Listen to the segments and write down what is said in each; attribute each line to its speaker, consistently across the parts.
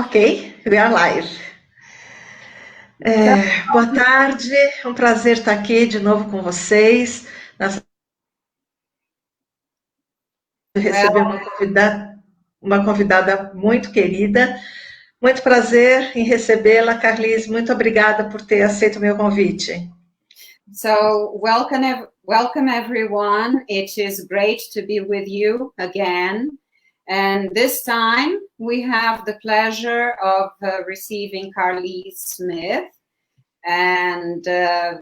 Speaker 1: Ok, we are live. Boa tarde, é um prazer estar aqui de novo com vocês. Nós receber uma convidada muito querida. Muito prazer em recebê-la, Carlyse. Muito obrigada por ter aceito o meu convite.
Speaker 2: So welcome everyone. It is great to be with you again. And this time we have the pleasure of receiving Carlyse Smith. And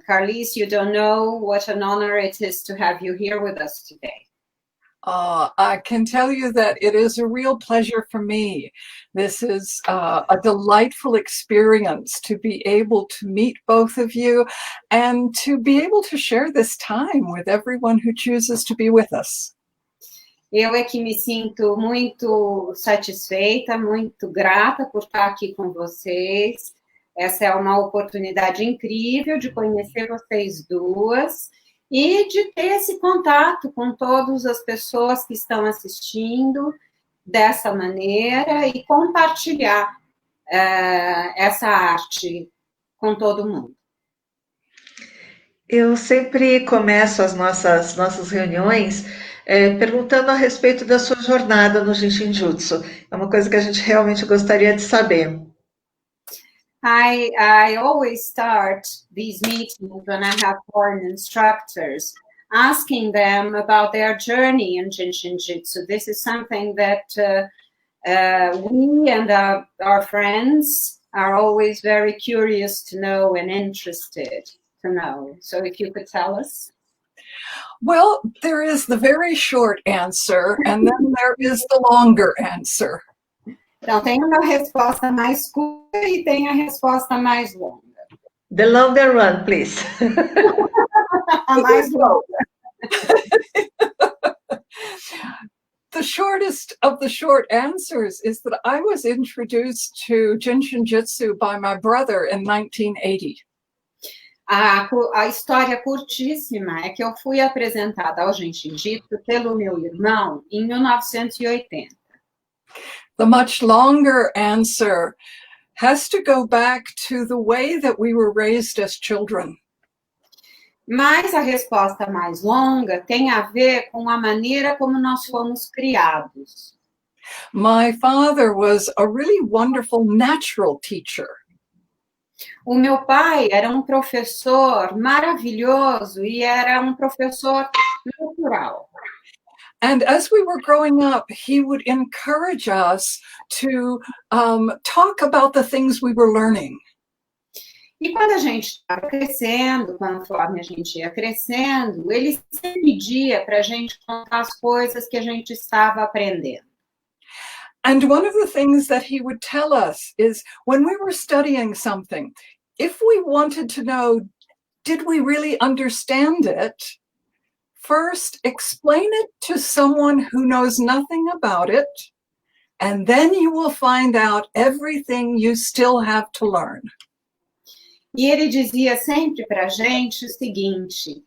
Speaker 2: Carlyse, you don't know what an honor it is to have you here with us today.
Speaker 3: I can tell you that it is a real pleasure for me. This is a delightful experience to be able to meet both of you and to be able to share this time with everyone who chooses to be with us.
Speaker 2: Eu é que me sinto muito satisfeita, muito grata por estar aqui com vocês. Essa é uma oportunidade incrível de conhecer vocês duas e de ter esse contato com todas as pessoas que estão assistindo dessa maneira e compartilhar essa arte com todo mundo.
Speaker 1: Eu sempre começo as nossas reuniões perguntando a respeito da sua jornada no Jin Shin Jyutsu. É uma coisa que a gente realmente gostaria de saber.
Speaker 2: I always start these meetings when I have foreign instructors, asking them about their journey in Jin Shin Jyutsu. This is something that we and our friends are always very curious to know and interested to know. So if you could tell us.
Speaker 3: Well, there is the very short answer, and then there is the longer answer.
Speaker 2: Então, tem uma resposta mais curta e tem a resposta mais longa.
Speaker 1: The longer one, please.
Speaker 2: A mais longa.
Speaker 3: The shortest of the short answers is that I was introduced to Jin Shin Jyutsu by my brother in 1980.
Speaker 2: A história curtíssima é que eu fui apresentada ao Jin Shin Jyutsu pelo meu irmão em 1980.
Speaker 3: The much longer answer has to go back to the way that we were raised as children.
Speaker 2: Mas a resposta mais longa tem a ver com a maneira como nós fomos criados.
Speaker 3: My father was a really wonderful natural teacher.
Speaker 2: O meu pai era um professor maravilhoso e era um professor natural.
Speaker 3: And as we were growing up, he would encourage us to talk about the things we were learning.
Speaker 2: E quando a gente estava crescendo, conforme a gente ia crescendo, ele sempre pedia para a gente contar as coisas que a gente estava aprendendo.
Speaker 3: And one of the things that he would tell us is when we were studying something, if we wanted to know, did we really understand it? First, explain it to someone who knows nothing about it, and then you will find out everything you still have to learn.
Speaker 2: E ele dizia sempre para a gente o seguinte,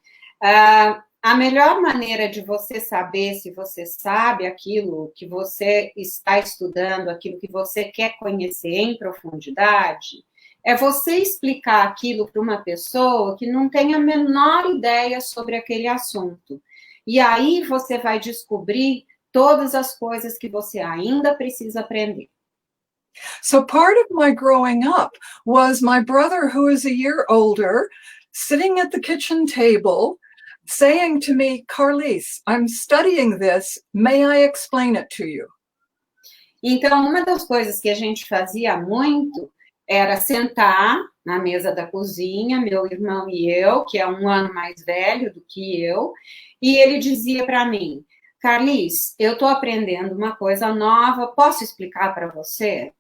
Speaker 2: a melhor maneira de você saber se você sabe aquilo que você está estudando, aquilo que você quer conhecer em profundidade, é você explicar aquilo para uma pessoa que não tem a menor ideia sobre aquele assunto. E aí você vai descobrir todas as coisas que você ainda precisa aprender.
Speaker 3: So part of my growing up was my brother, who is a year older, sitting at the kitchen table, saying to me, Carlyse, I'm studying this, may I explain it to you?
Speaker 2: Então, uma das coisas que a gente fazia muito era sentar na mesa da cozinha, meu irmão e eu, que é um ano mais velho do que eu, e ele dizia para mim, Carlyse, eu estou aprendendo uma coisa nova, posso explicar para você?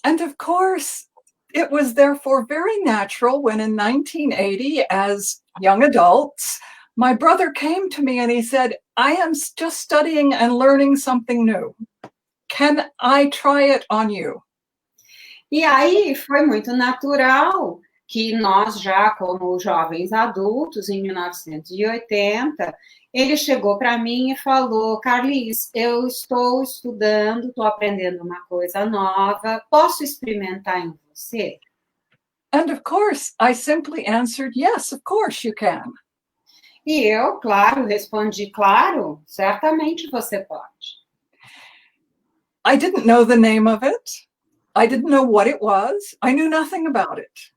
Speaker 3: And of course, it was therefore very natural when in 1980, as young adults, my brother came to me and he said, I am just studying and learning something new. Can I try it on you?
Speaker 2: E aí foi muito natural que nós já, como jovens adultos, em 1980, ele chegou para mim e falou: Carlyse, eu estou estudando, estou aprendendo uma coisa nova, posso experimentar em você?
Speaker 3: And of course, I simply answered, yes, of course you can.
Speaker 2: E eu, claro, respondi: claro, certamente você pode.
Speaker 3: I didn't know the name of it. I didn't know what it was. I knew nothing about it.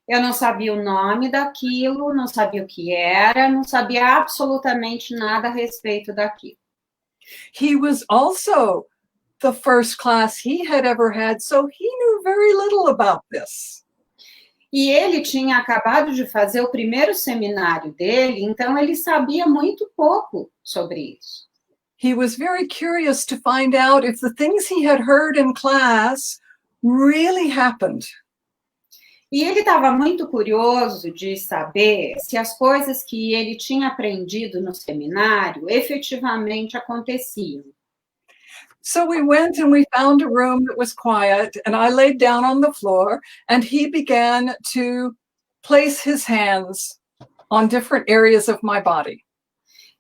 Speaker 2: Eu não sabia o nome daquilo, não sabia o que era, não sabia absolutamente nada a respeito daquilo.
Speaker 3: He was also the first class he had ever had, so he knew very little about this.
Speaker 2: E ele tinha acabado de fazer o primeiro seminário dele, então ele sabia muito pouco sobre isso.
Speaker 3: He was very curious to find out if the things he had heard in class really happened.
Speaker 2: E ele estava muito curioso de saber se as coisas que ele tinha aprendido no seminário efetivamente aconteciam.
Speaker 3: So we went and we found a room that was quiet, and I laid down on the floor, and he began to place his hands on different areas of my body.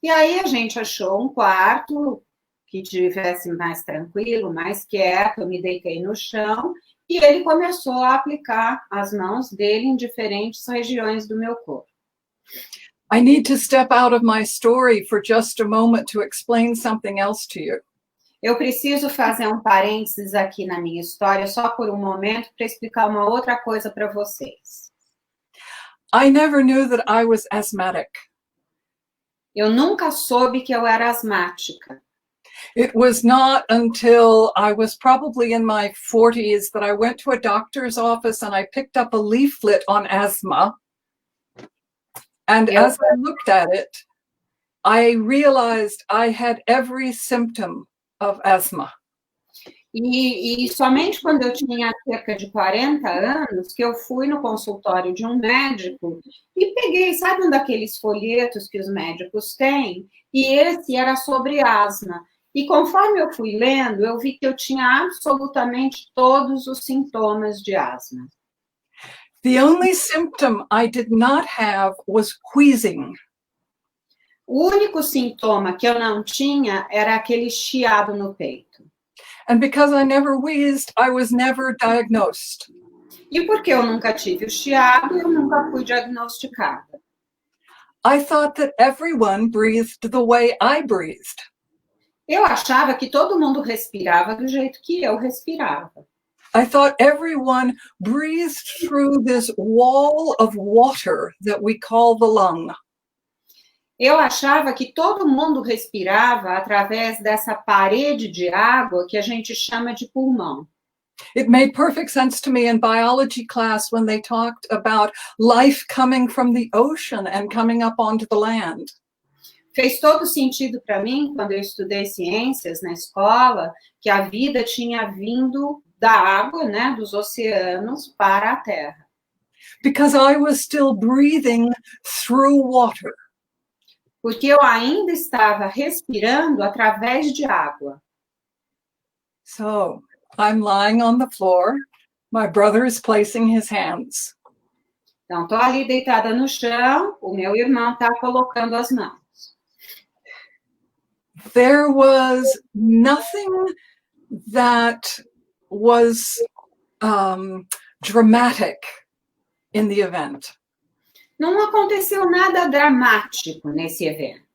Speaker 2: E aí a gente achou um quarto que tivesse mais tranquilo, mais quieto, eu me deitei no chão, e ele começou a aplicar as mãos dele em diferentes regiões do meu corpo.
Speaker 3: I need to step out of my story for just a moment to explain something else to you.
Speaker 2: Eu preciso fazer um parênteses aqui na minha história, só por um momento, para explicar uma outra coisa para vocês.
Speaker 3: I never knew that I was asthmatic.
Speaker 2: Eu nunca soube que eu era asmática.
Speaker 3: It was not until I was probably in my 40s that I went to a doctor's office and I picked up a leaflet on asthma. And as I looked at it, I realized I had every symptom of asthma.
Speaker 2: E somente quando eu tinha cerca de 40 anos que eu fui no consultório de um médico e peguei, sabe, um daqueles folhetos que os médicos têm? E esse era sobre asma. E conforme eu fui lendo, eu vi que eu tinha absolutamente todos os sintomas de asma.
Speaker 3: The only symptom I did not have was wheezing.
Speaker 2: O único sintoma que eu não tinha era aquele chiado no peito.
Speaker 3: And because I never wheezed, I was never diagnosed.
Speaker 2: E porque eu nunca tive o chiado, eu nunca fui diagnosticada.
Speaker 3: I thought that everyone breathed the way I breathed.
Speaker 2: Eu achava que todo mundo respirava do jeito que eu respirava.
Speaker 3: I thought everyone breathed through this wall of water that we call the lung.
Speaker 2: Eu achava que todo mundo respirava através dessa parede de água que a gente chama de pulmão.
Speaker 3: It made perfect sense to me in biology class when they talked about life coming from the ocean and coming up onto the land.
Speaker 2: Fez todo sentido para mim, quando eu estudei ciências na escola, que a vida tinha vindo da água, né, dos oceanos para a terra.
Speaker 3: Because I was still breathing through water.
Speaker 2: Porque eu ainda estava respirando através de água.
Speaker 3: So, I'm lying on the floor. My brother is placing his hands.
Speaker 2: Então, estou ali deitada no chão, o meu irmão está colocando as mãos.
Speaker 3: There was nothing that was dramatic in the event.
Speaker 2: Não aconteceu nada dramático nesse evento.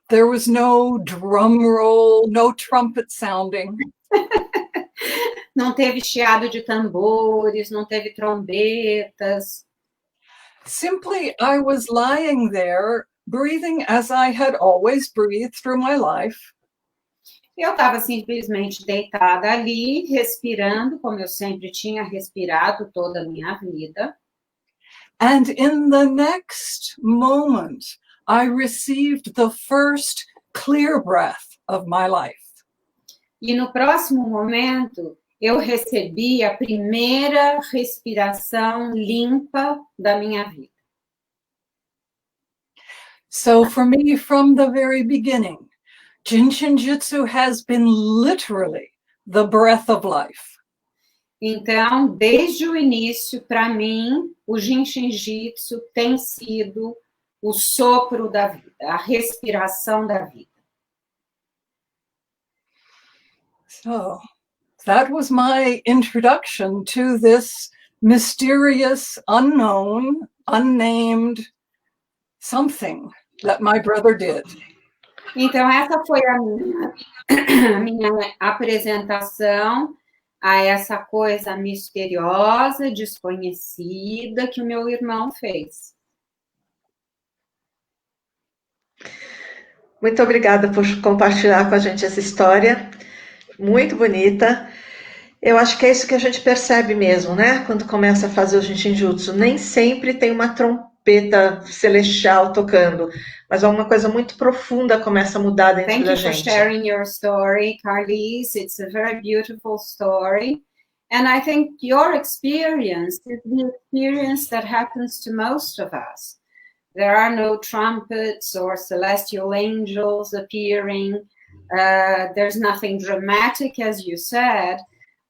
Speaker 3: There was no drum roll, no trumpet sounding.
Speaker 2: Não teve chiado de tambores, não teve trombetas.
Speaker 3: Simply, I was lying there, breathing as I had always breathed through my life.
Speaker 2: Eu estava simplesmente deitada ali, respirando, como eu sempre tinha respirado toda a minha vida.
Speaker 3: And in the next moment, I received the first clear breath of my life.
Speaker 2: E no próximo momento, eu recebi a primeira respiração limpa da minha vida.
Speaker 3: So for me, from the very beginning, Jin Shin Jyutsu has been literally the breath of life.
Speaker 2: Então, desde o início, para mim, o Jin Shin Jyutsu tem sido o sopro da vida, a respiração da vida.
Speaker 3: So, that was my introduction to this mysterious, unknown, unnamed something that my brother did.
Speaker 2: Então, essa foi a minha apresentação a essa coisa misteriosa, desconhecida que o meu irmão fez.
Speaker 1: Muito obrigada por compartilhar com a gente essa história, muito bonita. Eu acho que é isso que a gente percebe mesmo, né? Quando começa a fazer o Jin Shin Jyutsu. Nem sempre tem uma trompeta celestial tocando, mas alguma coisa muito profunda começa a mudar dentro da gente.
Speaker 2: Thank you for sharing your story, Carlyse. It's a very beautiful story. And I think your experience is the experience that happens to most of us. There are no trumpets or celestial angels appearing. There's nothing dramatic, as you said,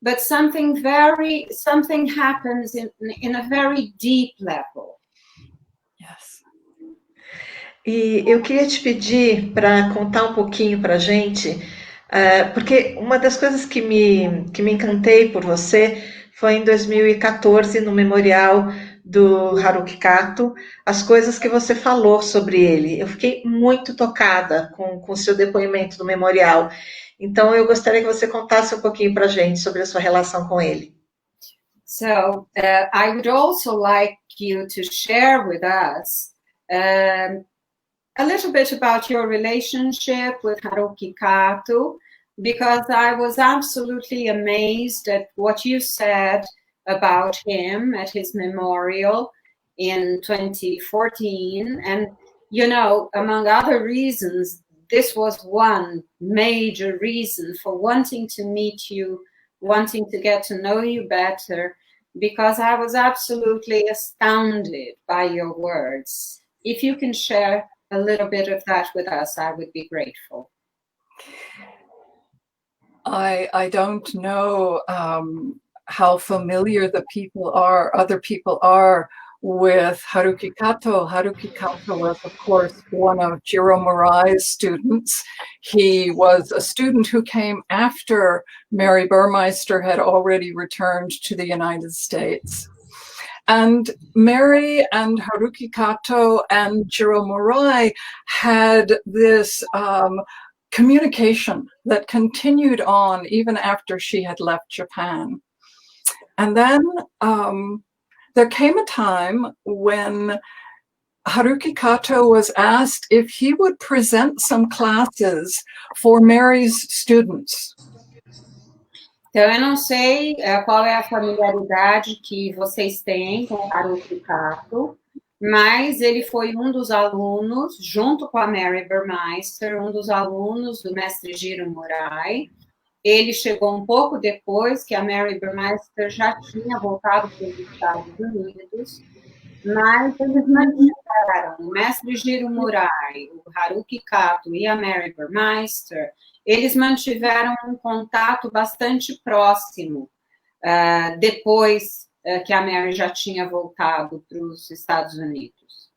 Speaker 2: but something happens in a very deep level.
Speaker 3: Yes.
Speaker 1: E eu queria te pedir para contar um pouquinho para a gente, porque uma das coisas que me encantei por você foi em 2014, no memorial do Haruki Kato, as coisas que você falou sobre ele. Eu fiquei muito tocada com o seu depoimento no memorial. Então, eu gostaria que você contasse um pouquinho para a gente sobre a sua relação com ele.
Speaker 2: So, I would also like you to share with us a little bit about your relationship with Haruki Kato, because I was absolutely amazed at what you said about him at his memorial in 2014. And, you know, among other reasons, this was one major reason for wanting to meet you, wanting to get to know you better, because I was absolutely astounded by your words. If you can share a little bit of that with us, I would be grateful.
Speaker 3: I don't know how familiar other people are with Haruki Kato. Haruki Kato was, of course, one of Jiro Murai's students. He was a student who came after Mary Burmeister had already returned to the United States. And Mary and Haruki Kato and Jiro Murai had this communication that continued on even after she had left Japan. And then there came a time when Haruki Kato was asked if he would present some classes for Mary's students.
Speaker 2: Então, eu não sei qual é a familiaridade que vocês têm com o Haruki Kato, mas ele foi um dos alunos, junto com a Mary Burmeister, um dos alunos do mestre Jiro Murai. Ele chegou um pouco depois que a Mary Burmeister já tinha voltado para os Estados Unidos, mas eles mantiveram o mestre Jiro Murai, o Haruki Kato e a Mary Burmeister. Eles mantiveram um contato bastante próximo depois que a Mary já tinha voltado para os Estados Unidos.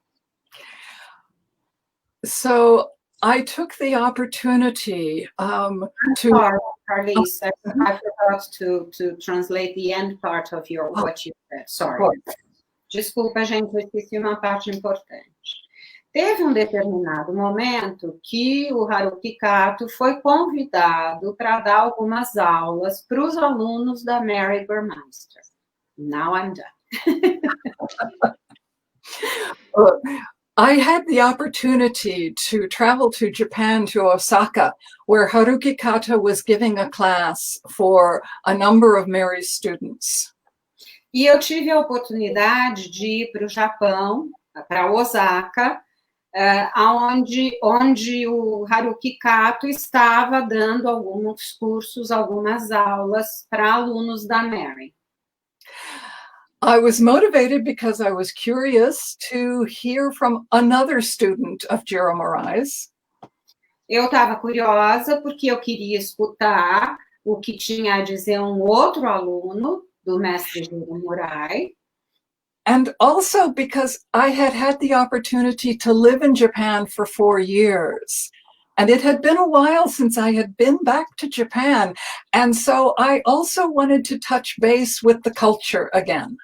Speaker 3: So I took the opportunity
Speaker 2: I'm sorry, Carlyse, I forgot to translate the end part of what you said. Sorry. Desculpa, gente, eu esqueci uma parte importante. Teve um determinado momento que o Haruki Kato foi convidado para dar algumas aulas para os alunos da Mary Burmeister. Now I'm done.
Speaker 3: I had the opportunity to travel to Japan, to Osaka, where Haruki Kato was giving a class for a number of Mary's students.
Speaker 2: E eu tive a oportunidade de ir para o Japão, para Osaka, onde o Haruki Kato estava dando alguns cursos, algumas aulas para alunos da Mary.
Speaker 3: I was motivated because I was curious to hear from another student of Jiro Murai's.
Speaker 2: Eu estava curiosa porque eu queria escutar o que tinha a dizer um outro aluno do mestre Jiro Murai.
Speaker 3: And also because I had had the opportunity to live in Japan for 4 years. And it had been a while since I had been back to Japan. And so I also wanted to touch base with the culture again.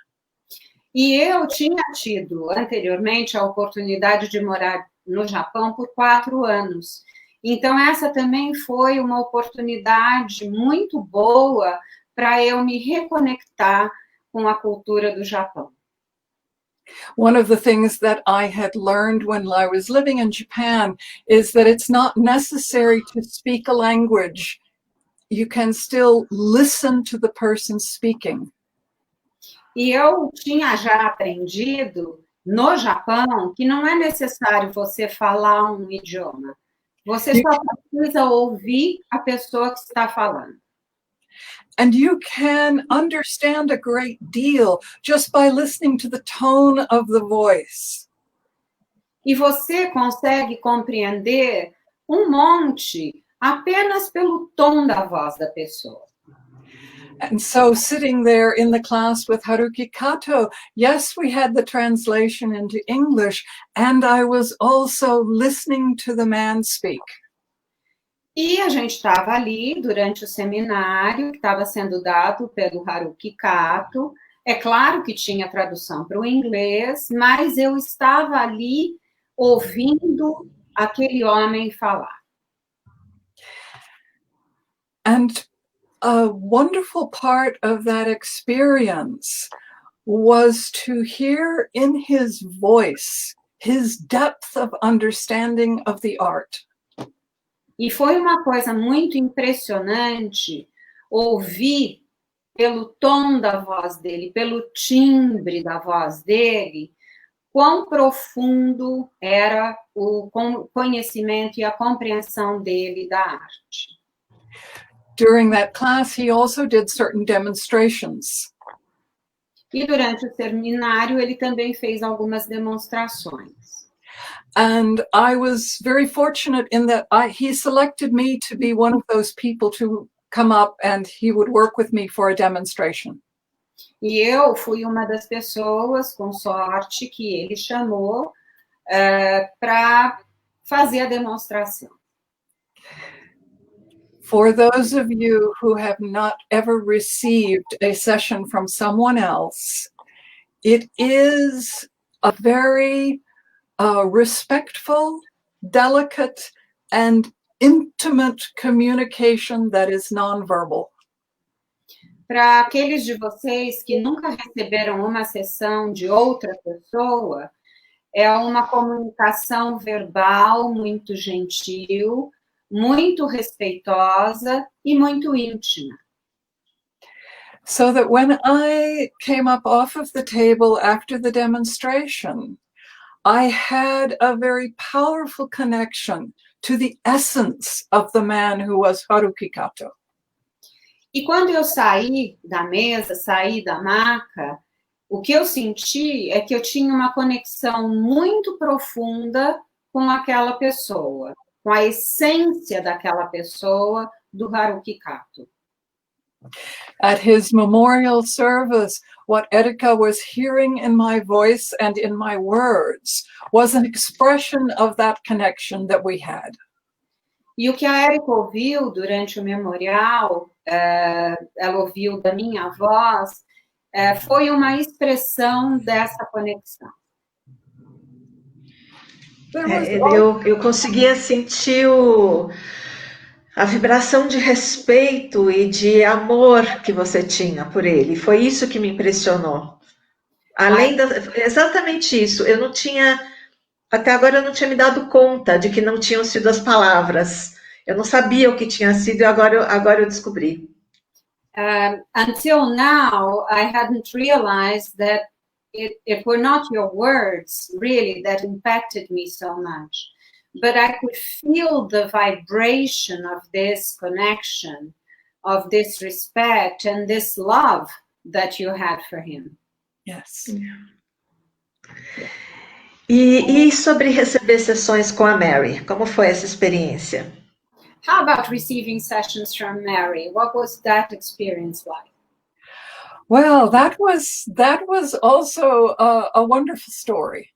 Speaker 2: E eu tinha tido anteriormente a oportunidade de morar no Japão por 4 anos. Então, essa também foi uma oportunidade muito boa para eu me reconectar com a cultura do Japão.
Speaker 3: One of the things that I had learned when I was living in Japan is that it's not necessary to speak a language. You can still listen to the person speaking.
Speaker 2: E eu tinha já aprendido no Japão que não é necessário você falar um idioma. Você só precisa ouvir a pessoa que está falando.
Speaker 3: And you can understand a great deal just by listening to the tone of the voice.
Speaker 2: E você consegue compreender um monte apenas pelo tom da voz da pessoa.
Speaker 3: And so sitting there in the class with Haruki Kato, yes, we had the translation into English, and I was also listening to the man speak.
Speaker 2: E a gente estava ali durante o seminário que estava sendo dado pelo Haruki Kato. É claro que tinha tradução para o inglês, mas eu estava ali ouvindo aquele homem falar.
Speaker 3: And a wonderful part of that experience was to hear in his voice his depth of understanding of the art.
Speaker 2: E foi uma coisa muito impressionante ouvir pelo tom da voz dele, pelo timbre da voz dele, quão profundo era o conhecimento e a compreensão dele da arte.
Speaker 3: During that class, he also did certain demonstrations.
Speaker 2: E durante o seminário, ele também fez algumas demonstrações.
Speaker 3: And I was very fortunate in that he selected me to be one of those people to come up and he would work with me for a demonstration.
Speaker 2: E eu fui uma das pessoas, com sorte, que ele chamou para fazer a demonstração.
Speaker 3: For those of you who have not ever received a session from someone else, it is a very respectful, delicate, and intimate communication that is nonverbal.
Speaker 2: Para aqueles de vocês que nunca receberam uma sessão de outra pessoa, é uma comunicação verbal muito gentil, muito respeitosa e muito íntima.
Speaker 3: So that when I came up off of the table after the demonstration, I had a very powerful connection to the essence of the man who was Haruki Kato.
Speaker 2: E quando eu saí da mesa, saí da maca, o que eu senti é que eu tinha uma conexão muito profunda com aquela pessoa, com a essência daquela pessoa, do Haruki Kato.
Speaker 3: At his memorial service, what Erika was hearing in my voice and in my words was an expression of that connection that we had.
Speaker 2: E o que a Erika ouviu durante o memorial, ela ouviu da minha voz, foi uma expressão dessa conexão.
Speaker 1: Eu conseguia sentir a vibração de respeito e de amor que você tinha por ele. Foi isso que me impressionou. Exatamente isso. Eu não tinha, até agora eu não tinha me dado conta de que não tinham sido as palavras. Eu não sabia o que tinha sido e agora eu descobri.
Speaker 2: Until now, I hadn't realized that it were not your words really that impacted me so much. But I could feel the vibration of this connection, of this respect and this love that you had for him.
Speaker 3: Yes.
Speaker 1: E sobre receber sessões com a Mary? Como foi essa experiência?
Speaker 2: How about receiving sessions from Mary? What was that experience like?
Speaker 3: Well, that was also a wonderful story.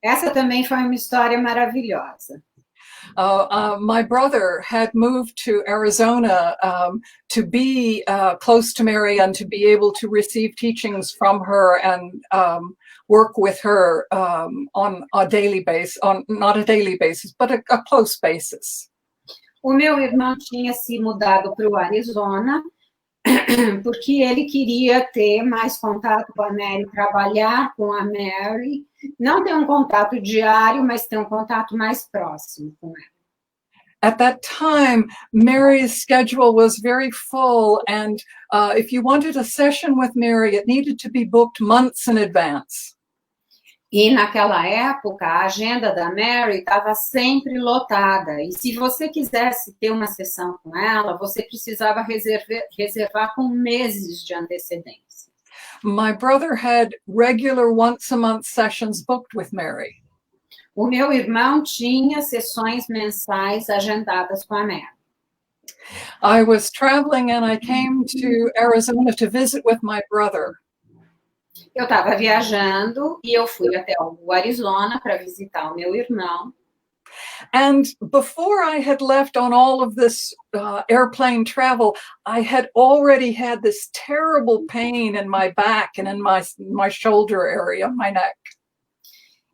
Speaker 2: Essa também foi uma história maravilhosa.
Speaker 3: My brother had moved to Arizona to be close to Mary and to be able to receive teachings from her and work with her on a daily basis, on not a daily basis, but a close basis.
Speaker 2: O meu irmão tinha se mudado para o Arizona porque ele queria ter mais contato com a Mary, trabalhar com a Mary, não ter um contato diário, mas ter um contato mais próximo com ela.
Speaker 3: At that time, Mary's schedule was very full, and if you wanted a session with Mary, it needed to be booked months in advance.
Speaker 2: E naquela época, a agenda da Mary estava sempre lotada. E se você quisesse ter uma sessão com ela, você precisava reservar com meses de antecedência.
Speaker 3: My brother had regular once-a-month sessions booked with Mary.
Speaker 2: O meu irmão tinha sessões mensais agendadas com a Mary.
Speaker 3: I was traveling and I came to Arizona to visit with my brother.
Speaker 2: Eu estava viajando e eu fui até o Arizona para visitar o meu irmão.
Speaker 3: And before I had left on all of this airplane travel, I had already had this terrible pain in my back and in my shoulder area, my neck.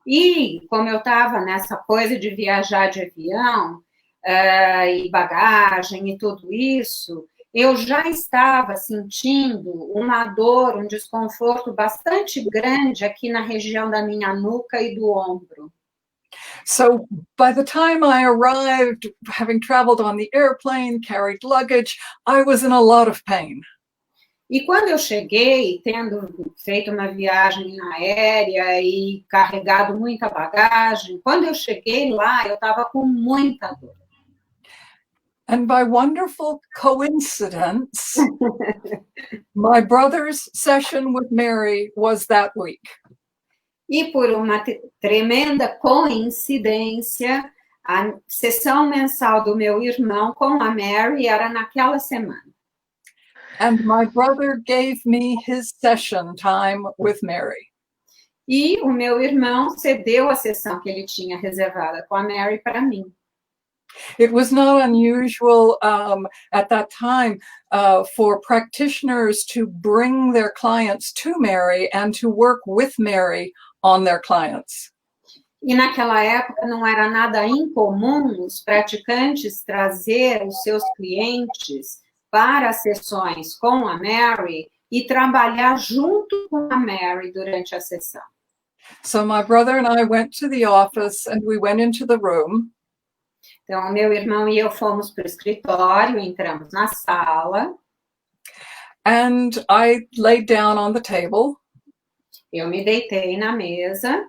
Speaker 2: E como eu estava nessa coisa de viajar de avião e bagagem e tudo isso, eu já estava sentindo uma dor, um desconforto bastante grande aqui na região da minha nuca e do ombro.
Speaker 3: So by the time I arrived, having traveled on the airplane, carried luggage, I was in a lot of pain.
Speaker 2: E quando eu cheguei, tendo feito uma viagem aérea e carregado muita bagagem, quando eu cheguei lá, eu estava com muita dor.
Speaker 3: And by wonderful coincidence, my brother's session with Mary was that week.
Speaker 2: E por uma tremenda coincidência, a sessão mensal do meu irmão com a Mary era naquela semana.
Speaker 3: And my brother gave me his session time with Mary.
Speaker 2: E o meu irmão cedeu a sessão que ele tinha reservada com a Mary para mim.
Speaker 3: It was not unusual at that time for practitioners to bring their clients to Mary and to work with Mary on their clients.
Speaker 2: E naquela época não era nada incomum os praticantes trazer os seus clientes para as sessões com a Mary e trabalhar junto com a Mary durante a sessão.
Speaker 3: So my brother and I went to the office and we went into the room.
Speaker 2: Então, meu irmão e eu fomos para o escritório, entramos na sala.
Speaker 3: And I laid down on the table.
Speaker 2: Eu me deitei na mesa.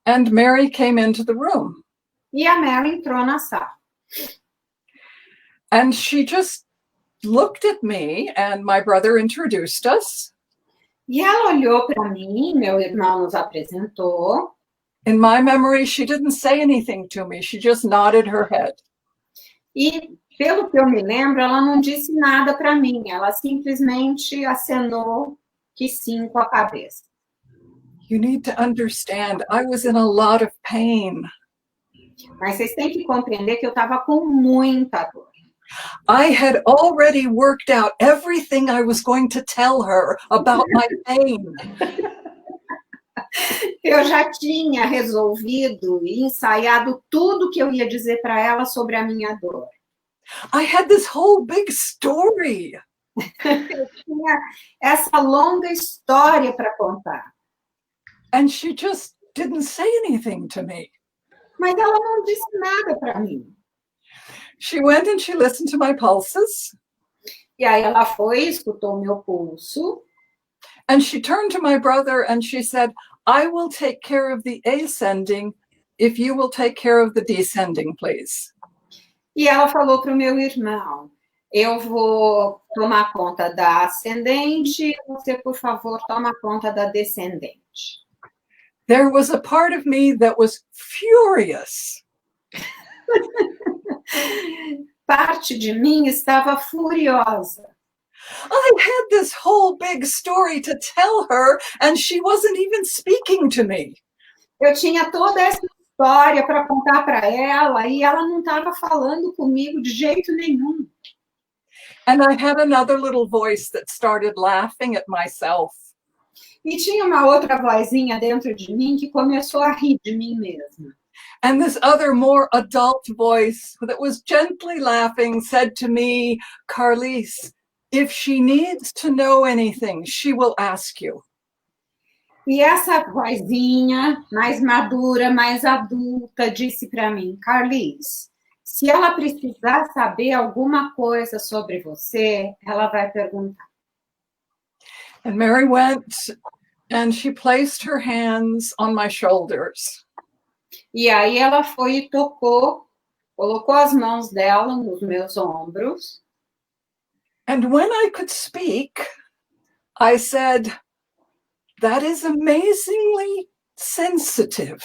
Speaker 3: And Mary came into the room.
Speaker 2: E a Mary entrou na sala.
Speaker 3: And she just looked at me, and my brother introduced us.
Speaker 2: E ela olhou para mim, meu irmão nos apresentou.
Speaker 3: In my memory, she didn't say anything to me. She just nodded her head.
Speaker 2: E, pelo que eu me lembro, ela não disse nada para mim. Ela simplesmente acenou que sim com a cabeça.
Speaker 3: You need to understand, I was in a lot of pain.
Speaker 2: Mas vocês têm que compreender que eu estava com muita dor.
Speaker 3: I had already worked out everything I was going to tell her about my pain.
Speaker 2: Eu já tinha resolvido e ensaiado tudo que eu ia dizer para ela sobre a minha dor.
Speaker 3: I had this whole big story.
Speaker 2: Eu tinha essa longa história para contar.
Speaker 3: And she just didn't say anything to me.
Speaker 2: Mas ela não disse nada para mim.
Speaker 3: She went and she listened to my pulses.
Speaker 2: E aí ela foi, escutou o meu pulso.
Speaker 3: And she turned to my brother and she said, I will take care of the ascending if you will take care of the descending, please.
Speaker 2: E ela falou para o meu irmão, eu vou tomar conta da ascendente, você, por favor, toma conta da descendente.
Speaker 3: There was a part of me that was furious.
Speaker 2: Parte de mim estava furiosa.
Speaker 3: I had this whole big story to tell her, and she wasn't even speaking to me.
Speaker 2: Eu tinha toda essa história para contar para ela e ela não estava falando comigo de jeito nenhum.
Speaker 3: And I had another little voice that started laughing at myself.
Speaker 2: E tinha uma outra vozinha dentro de mim que começou a rir de mim mesma.
Speaker 3: And this other, more adult voice that was gently laughing said to me, Carlyse, if she needs to know anything, she will ask you.
Speaker 2: E essa vozinha mais madura, mais adulta, disse para mim, Carlyse, se ela precisar saber alguma coisa sobre você, ela vai perguntar.
Speaker 3: And Mary went and she placed her hands on my shoulders.
Speaker 2: E aí ela foi e tocou, colocou as mãos dela nos meus ombros.
Speaker 3: And when I could speak, I said, that is amazingly sensitive.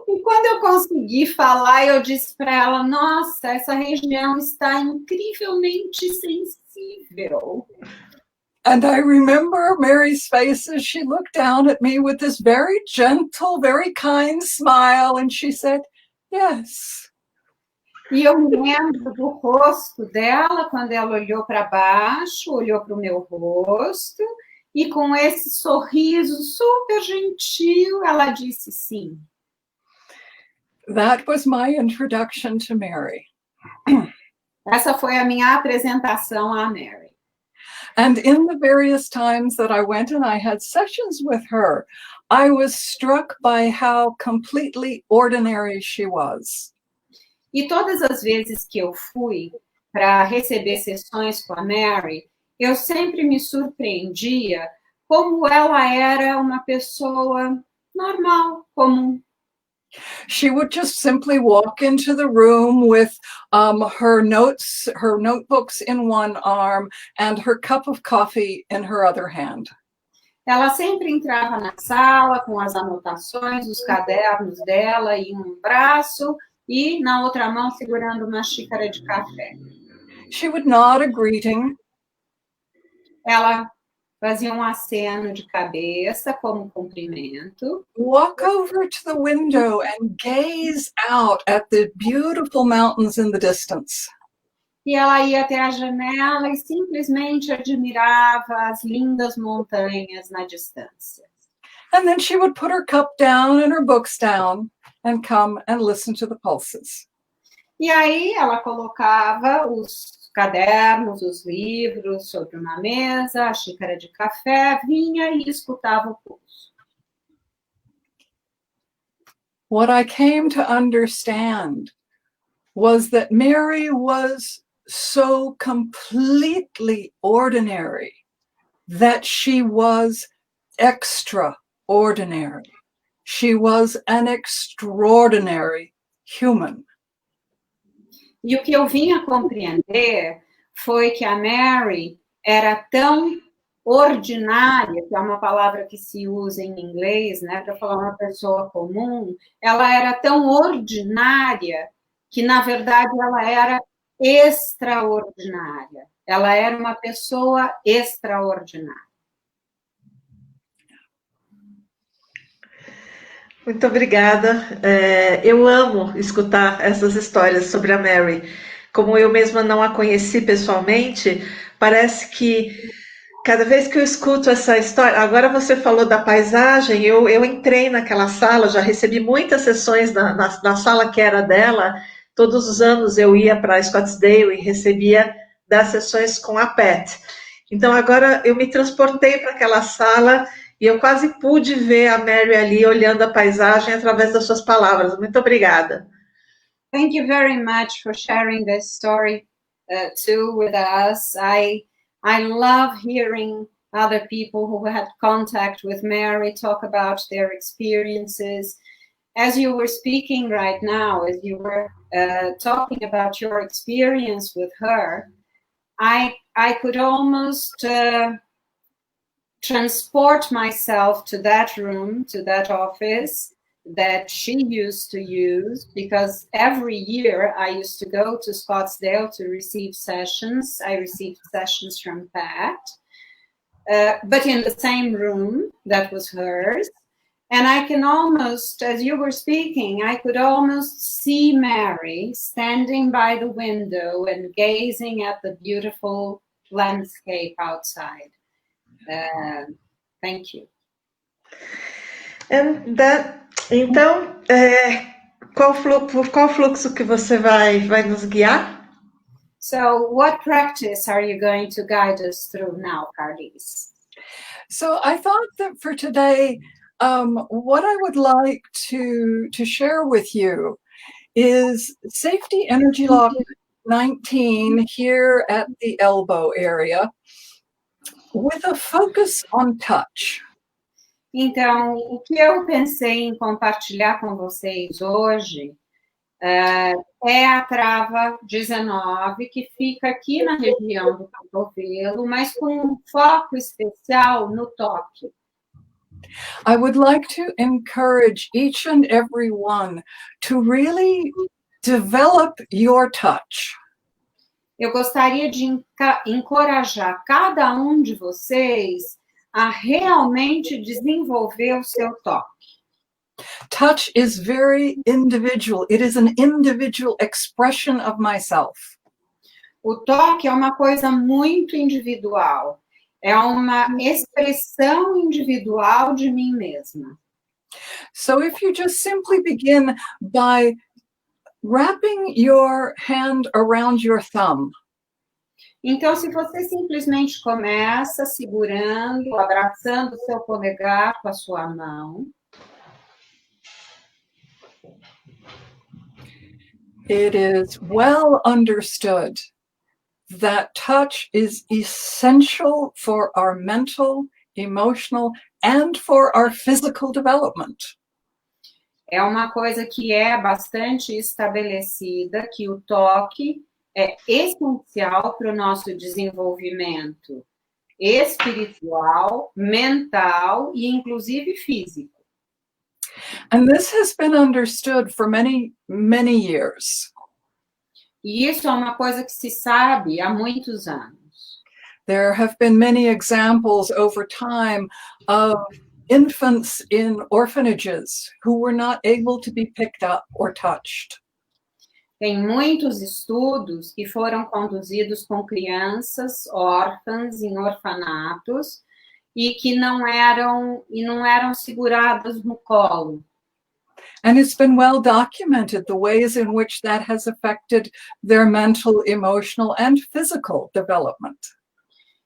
Speaker 2: E quando eu consegui falar, eu disse para ela, nossa, essa região está incrivelmente sensível.
Speaker 3: And I remember Mary's face as she looked down at me with this very gentle, very kind smile, and she said, yes.
Speaker 2: E eu me lembro do rosto dela, quando ela olhou para baixo, olhou para o meu rosto, e com esse sorriso super gentil, ela disse sim.
Speaker 3: That was my introduction to Mary.
Speaker 2: Essa foi a minha apresentação à Mary.
Speaker 3: And in the various times that I went and I had sessions with her, I was struck by how completely ordinary she was.
Speaker 2: E todas as vezes que eu fui para receber sessões com a Mary, eu sempre me surpreendia como ela era uma pessoa normal, comum.
Speaker 3: She would just simply walk into the room with her notes, her notebooks in one arm and her cup of coffee in her other hand.
Speaker 2: Ela sempre entrava na sala com as anotações, os cadernos dela em um braço e na outra mão segurando uma xícara de café.
Speaker 3: She would nod a greeting.
Speaker 2: Ela fazia um aceno de cabeça como cumprimento.
Speaker 3: Walk over to the window and gaze out at the beautiful mountains in the distance.
Speaker 2: E ela ia até a janela e simplesmente admirava as lindas montanhas na distância.
Speaker 3: And then she would put her cup down and her books down and come and listen to the pulses.
Speaker 2: E aí ela colocava os cadernos, os livros sobre uma mesa, a xícara de café, vinha e escutava o pulso.
Speaker 3: What I came to understand was that Mary was so completely ordinary that she was extraordinary. She was an extraordinary human.
Speaker 2: E o que eu vim a compreender foi que a Mary era tão ordinária, que é uma palavra que se usa em inglês, né, para falar uma pessoa comum, ela era tão ordinária que, na verdade, ela era extraordinária. Ela era uma pessoa extraordinária.
Speaker 1: Muito obrigada. Eu amo escutar essas histórias sobre a Mary. Como eu mesma não a conheci pessoalmente, parece que cada vez que eu escuto essa história... Agora você falou da paisagem, eu entrei naquela sala, já recebi muitas sessões na sala que era dela. Todos os anos eu ia para Scottsdale e recebia das sessões com a Pat. Então agora eu me transportei para aquela sala... E eu quase pude ver a Mary ali olhando a paisagem através das suas palavras. Muito obrigada.
Speaker 2: Thank you very much for sharing this story too with us. I love hearing other people who had contact with Mary talk about their experiences. As you were speaking right now, as you were talking about your experience with her, I could almost transport myself to that room, to that office, that she used to use, because every year I used to go to Scottsdale to receive sessions. I received sessions from Pat, but in the same room that was hers. And I can almost, as you were speaking, I could almost see Mary standing by the window and gazing at the beautiful landscape outside. Thank you.
Speaker 1: Então, por qual fluxo que você vai nos guiar?
Speaker 2: So, what practice are you going to guide us through now, Carlyse?
Speaker 3: So I thought that for today, what I would like to share with you is Safety Energy Lock 19 here at the elbow area with a focus on touch.
Speaker 2: Então, o que eu pensei em compartilhar com vocês hoje é a trava 19, que fica aqui na região do cotovelo, mas com um foco especial no toque.
Speaker 3: I would like to encourage each and every one to really develop your touch.
Speaker 2: Eu gostaria de encorajar cada um de vocês a realmente desenvolver o seu toque.
Speaker 3: Touch is very individual. It is an individual expression of myself.
Speaker 2: O toque é uma coisa muito individual. É uma expressão individual de mim mesma.
Speaker 3: So if you just simply begin by wrapping your hand around your thumb.
Speaker 2: Então, se você simplesmente começa segurando, abraçando o seu polegar com a sua mão.
Speaker 3: It is well understood that touch is essential for our mental, emotional, and for our physical development.
Speaker 2: É uma coisa que é bastante estabelecida, que o toque é essencial para o nosso desenvolvimento espiritual, mental e inclusive físico.
Speaker 3: And this has been understood for many, many years.
Speaker 2: E isso é uma coisa que se sabe há muitos anos.
Speaker 3: There have been many examples over time of infants in orphanages who were not able to be picked up or touched.
Speaker 2: Tem muitos estudos que foram conduzidos com crianças órfãs em orfanatos e que não eram seguradas no colo.
Speaker 3: And it's been well documented the ways in which that has affected their mental, emotional, and physical development.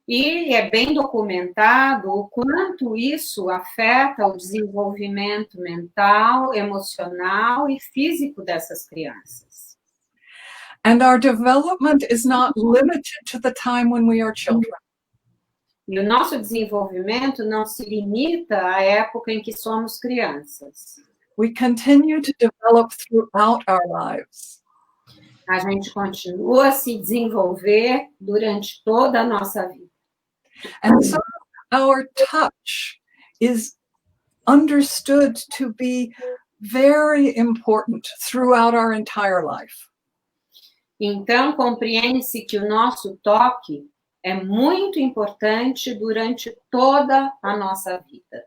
Speaker 2: E é bem documentado o quanto isso afeta o desenvolvimento mental, emocional e físico dessas crianças.
Speaker 3: And our development is not limited to the time when we are children.
Speaker 2: E o nosso desenvolvimento não se limita à época em que somos crianças.
Speaker 3: We continue to develop throughout our lives.
Speaker 2: A gente continua a se desenvolver durante toda a nossa vida.
Speaker 3: And so our touch is understood to be very important throughout our entire life.
Speaker 2: Então, compreende-se que o nosso toque é muito importante durante toda a nossa vida.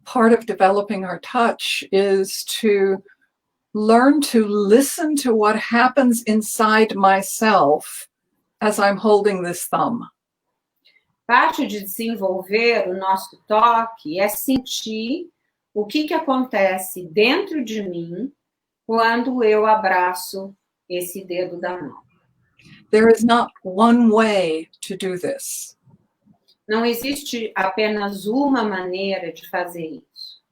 Speaker 3: Part of developing our touch is to learn to listen to what happens inside myself as I'm holding this thumb.
Speaker 2: Parte de desenvolver o nosso toque é sentir o que acontece dentro de mim quando eu abraço esse dedo da mão.
Speaker 3: There is not one way to do this.
Speaker 2: Não existe apenas uma maneira de fazer isso.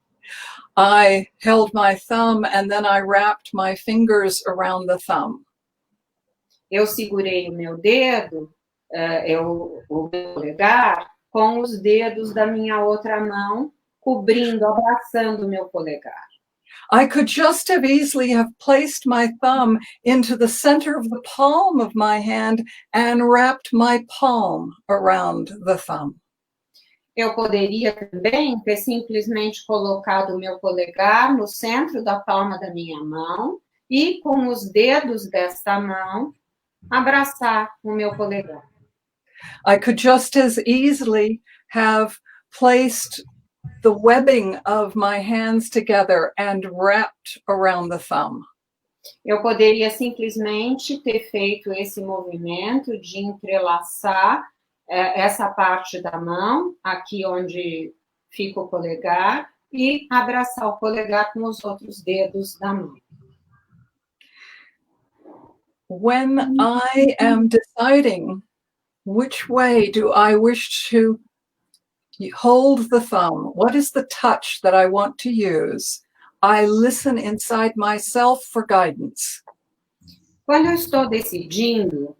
Speaker 3: I held my thumb and then I wrapped my fingers around the thumb.
Speaker 2: Eu segurei o meu dedo, o meu polegar, com os dedos da minha outra mão, cobrindo, abraçando o meu polegar.
Speaker 3: I could just have easily have placed my thumb into the center of the palm of my hand and wrapped my palm around the thumb.
Speaker 2: Eu poderia também ter simplesmente colocado o meu polegar no centro da palma da minha mão e, com os dedos desta mão, abraçar o meu polegar.
Speaker 3: I could just as easily have placed the webbing of my hands together and wrapped around the thumb.
Speaker 2: Eu poderia simplesmente ter feito esse movimento de entrelaçar essa parte da mão, aqui onde fica o polegar, e abraçar o polegar com os outros dedos da mão.
Speaker 3: When I am deciding which way do I wish to hold the thumb, what is the touch that I want to use, I listen inside myself for guidance.
Speaker 2: Quando eu estou decidindo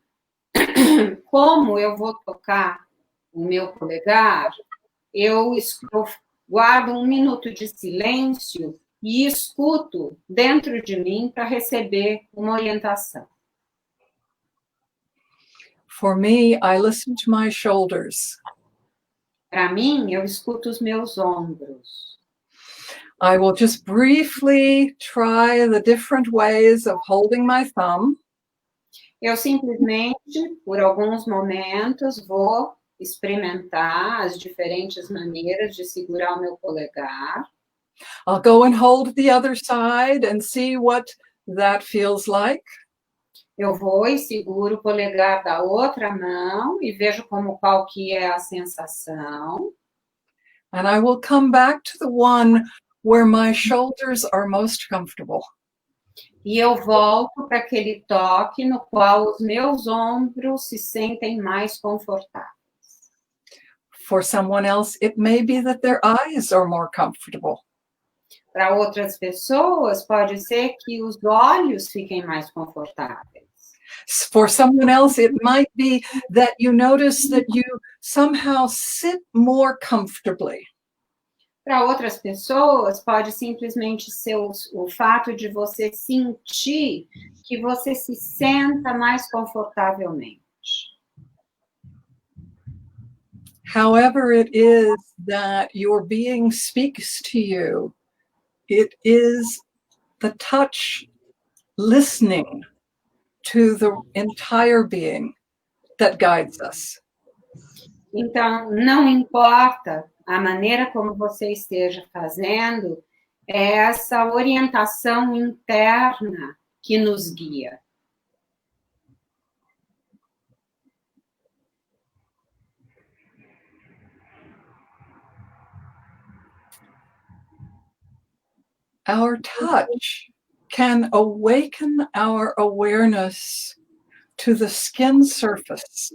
Speaker 2: como eu vou tocar o meu polegar, eu guardo 1 minuto de silêncio e escuto dentro de mim para receber uma orientação.
Speaker 3: For me, I listen to my shoulders.
Speaker 2: Para mim, eu escuto os meus ombros.
Speaker 3: I will just briefly try the different ways of holding my thumb.
Speaker 2: Eu simplesmente, por alguns momentos, vou experimentar as diferentes maneiras de segurar o meu polegar.
Speaker 3: I'll go and hold the other side and see what that feels like.
Speaker 2: Eu vou e seguro o polegar da outra mão e vejo qual que é a sensação.
Speaker 3: And I will come back to the one where my shoulders are most comfortable.
Speaker 2: E eu volto para aquele toque no qual os meus ombros se sentem mais confortáveis.
Speaker 3: For someone else, it may be that their eyes are more comfortable.
Speaker 2: Para outras pessoas, pode ser que os olhos fiquem mais confortáveis.
Speaker 3: For someone else, it might be that you notice that you somehow sit more comfortably.
Speaker 2: Para outras pessoas, pode simplesmente ser o fato de você sentir que você se senta mais confortavelmente.
Speaker 3: However it is that your being speaks to you, it is the touch listening to the entire being that guides us.
Speaker 2: Então, não importa a maneira como você esteja fazendo, é essa orientação interna que nos guia.
Speaker 3: Our touch can awaken our awareness to the skin surface.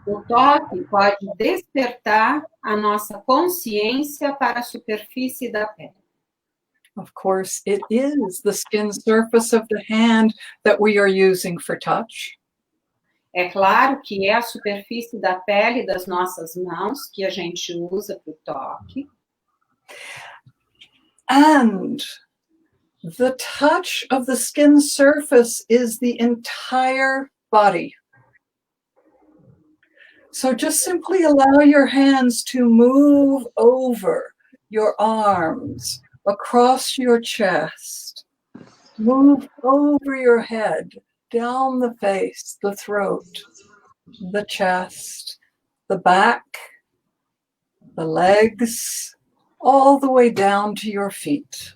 Speaker 2: O toque pode despertar a nossa consciência para a superfície da pele.
Speaker 3: Of course, it is the skin surface of the hand that we are using for touch.
Speaker 2: É claro que é a superfície da pele das nossas mãos que a gente usa para o toque.
Speaker 3: And the touch of the skin surface is the entire body. So just simply allow your hands to move over your arms, across your chest, move over your head, down the face, the throat, the chest, the back, the legs, all the way down to your feet.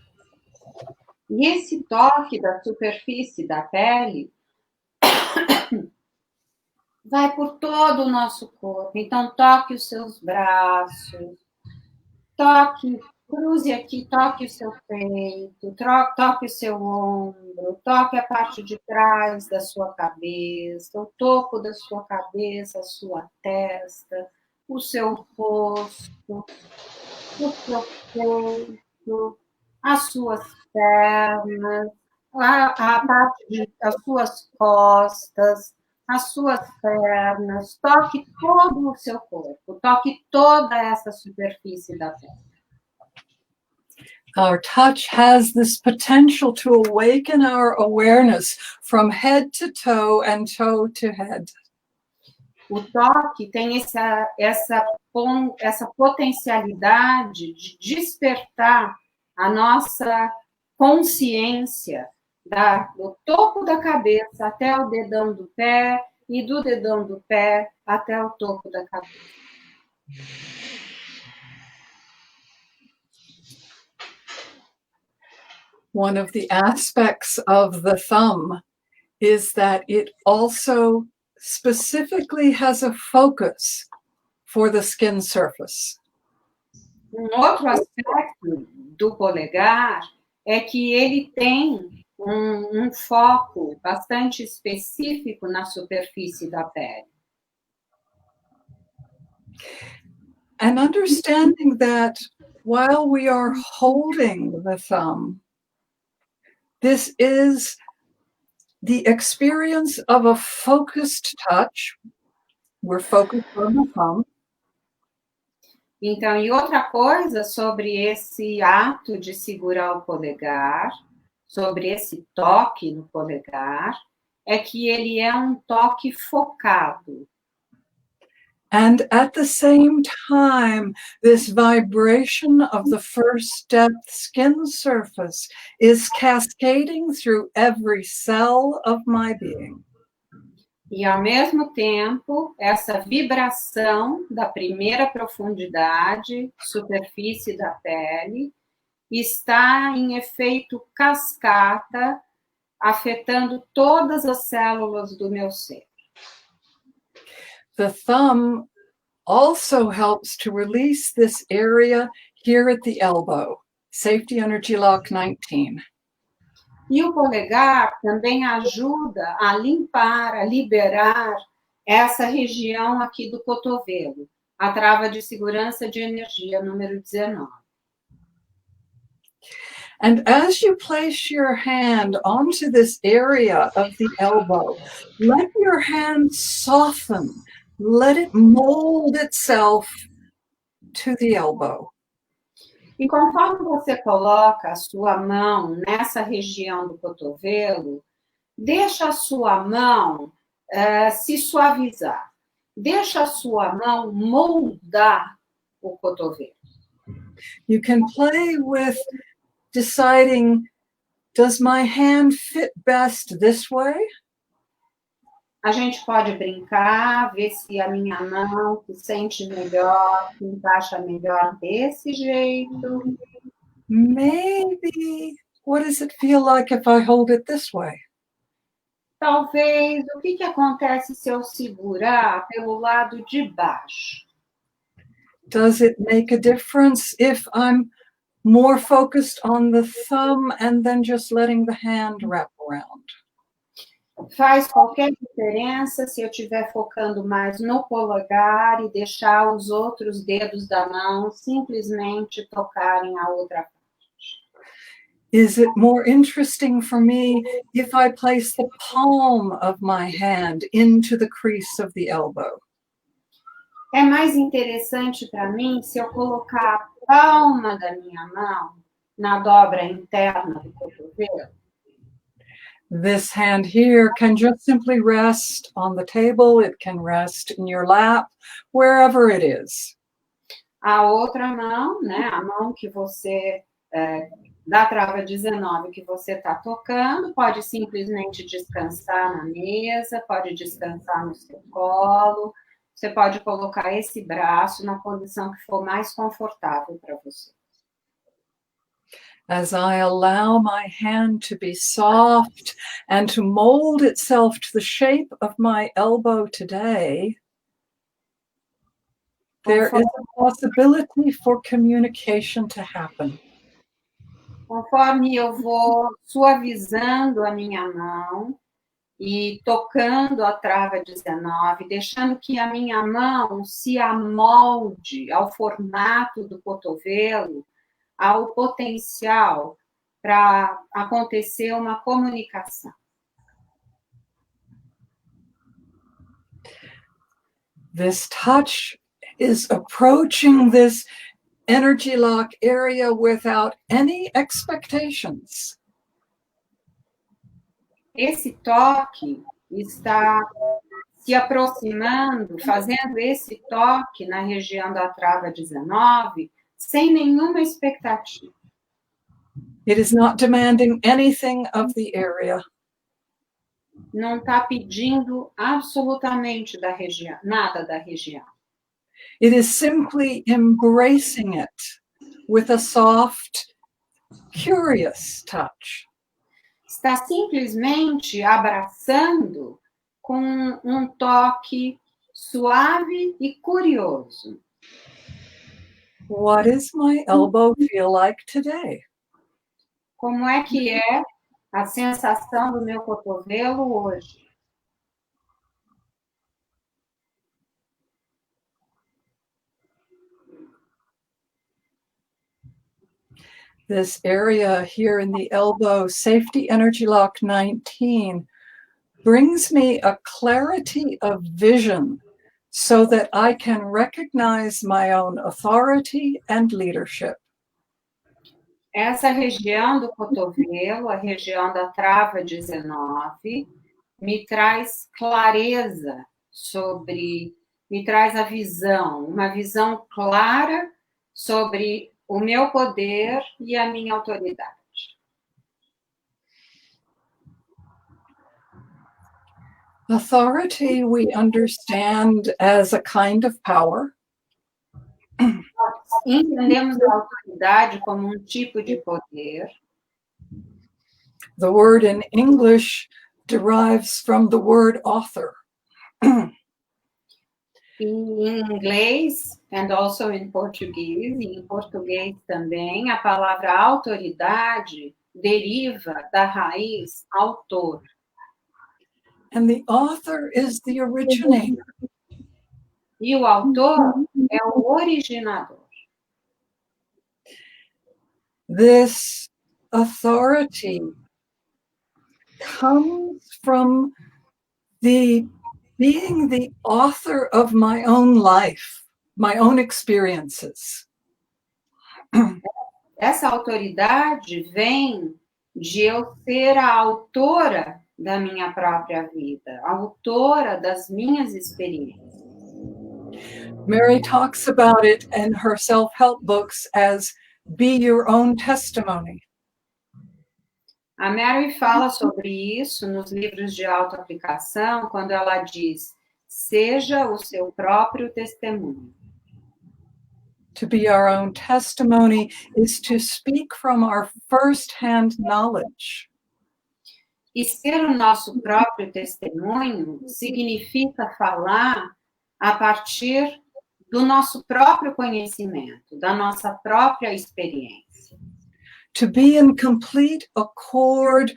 Speaker 2: E esse toque da superfície da pele vai por todo o nosso corpo. Então, toque os seus braços, cruze aqui, toque o seu peito, toque o seu ombro, toque a parte de trás da sua cabeça, o topo da sua cabeça, a sua testa, o seu rosto, o seu peito, as suas pernas, a parte das suas costas, as suas pernas, toque todo o seu corpo, toque toda essa superfície da pele.
Speaker 3: Our touch has this potential to awaken our awareness from head to toe and toe to head.
Speaker 2: O toque tem essa potencialidade de despertar a nossa consciência do topo da cabeça até o dedão do pé e do dedão do pé até o topo da cabeça.
Speaker 3: One of the aspects of the thumb is that it also specifically has a focus for the skin surface.
Speaker 2: Outro aspecto do polegar é que ele tem um foco bastante específico na superfície da pele.
Speaker 3: And understanding that while we are holding the thumb, this is the experience of a focused touch. We're focused on the thumb.
Speaker 2: Então, e outra coisa sobre esse ato de segurar o polegar, sobre esse toque no polegar, é que ele é um toque focado.
Speaker 3: And at the same time, this vibration of the first depth skin surface is cascading through every cell of my being.
Speaker 2: E, ao mesmo tempo, essa vibração da primeira profundidade, superfície da pele, está em efeito cascata, afetando todas as células do meu ser.
Speaker 3: The thumb also helps to release this area here at the elbow, Safety Energy Lock 19.
Speaker 2: E o polegar também ajuda a limpar, a liberar essa região aqui do cotovelo, a trava de segurança de energia número 19.
Speaker 3: And as you place your hand onto this area of the elbow, let your hand soften. Let it mold itself to the elbow.
Speaker 2: E conforme você coloca a sua mão nessa região do cotovelo, deixa a sua mão se suavizar. Deixa a sua mão moldar o cotovelo.
Speaker 3: You can play with deciding, does my hand fit best this way?
Speaker 2: A gente pode brincar, ver se a minha mão se sente melhor, se encaixa melhor desse jeito.
Speaker 3: Maybe, what does it feel like if I hold it this way?
Speaker 2: Talvez, o que acontece se eu segurar pelo lado de baixo?
Speaker 3: Does it make a difference if I'm more focused on the thumb and then just letting the hand wrap around?
Speaker 2: Faz qualquer diferença se eu estiver focando mais no polegar e deixar os outros dedos da mão simplesmente tocarem a outra parte?
Speaker 3: Is it more interesting for me if I place the palm of my hand into the crease of the elbow?
Speaker 2: É mais interessante para mim se eu colocar a palma da minha mão na dobra interna do cotovelo?
Speaker 3: This hand here can just simply rest on the table. It can rest in your lap, wherever it is.
Speaker 2: A outra mão, né, a mão que você, da trava 19 que você está tocando, pode simplesmente descansar na mesa, pode descansar no seu colo, você pode colocar esse braço na posição que for mais confortável para você.
Speaker 3: As I allow my hand to be soft and to mold itself to the shape of my elbow today, there is a possibility for communication to happen.
Speaker 2: Conforme eu vou suavizando a minha mão e tocando a trava 19, deixando que a minha mão se amolde ao formato do cotovelo, ao potencial para acontecer uma comunicação.
Speaker 3: This touch is approaching this energy lock area without any expectations.
Speaker 2: Esse toque está se aproximando, fazendo esse toque na região da trava 19, sem nenhuma expectativa.
Speaker 3: It is not demanding anything of the area.
Speaker 2: Não está pedindo absolutamente da região, nada da região.
Speaker 3: It is simply embracing it with a soft, curious touch.
Speaker 2: Está simplesmente abraçando com um toque suave e curioso.
Speaker 3: What does my elbow feel like today?
Speaker 2: Como é que é a sensação do meu cotovelo hoje?
Speaker 3: This area here in the elbow, safety energy lock 19, brings me a clarity of vision so that I can recognize my own authority and leadership.
Speaker 2: Essa região do cotovelo, a região da trava 19, me traz clareza me traz a visão, uma visão clara sobre o meu poder e a minha autoridade.
Speaker 3: Authority we understand as a kind of power.
Speaker 2: Entendemos a autoridade como um tipo de poder.
Speaker 3: The word in English derives from the word author.
Speaker 2: Em inglês, and also in português, e em português também, a palavra autoridade deriva da raiz autor.
Speaker 3: And the author is the originator.
Speaker 2: E o autor é o originador.
Speaker 3: This authority comes from being the author of my own life, my own experiences.
Speaker 2: Essa autoridade vem de eu ser a autora da minha própria vida, a autora das minhas experiências.
Speaker 3: Mary talks about it in her self-help books as be your own testimony.
Speaker 2: A Mary fala sobre isso nos livros de autoaplicação, quando ela diz, seja o seu próprio testemunho.
Speaker 3: To be our own testimony is to speak from our first-hand knowledge.
Speaker 2: E ser o nosso próprio testemunho significa falar a partir do nosso próprio conhecimento, da nossa própria experiência.
Speaker 3: To be in complete accord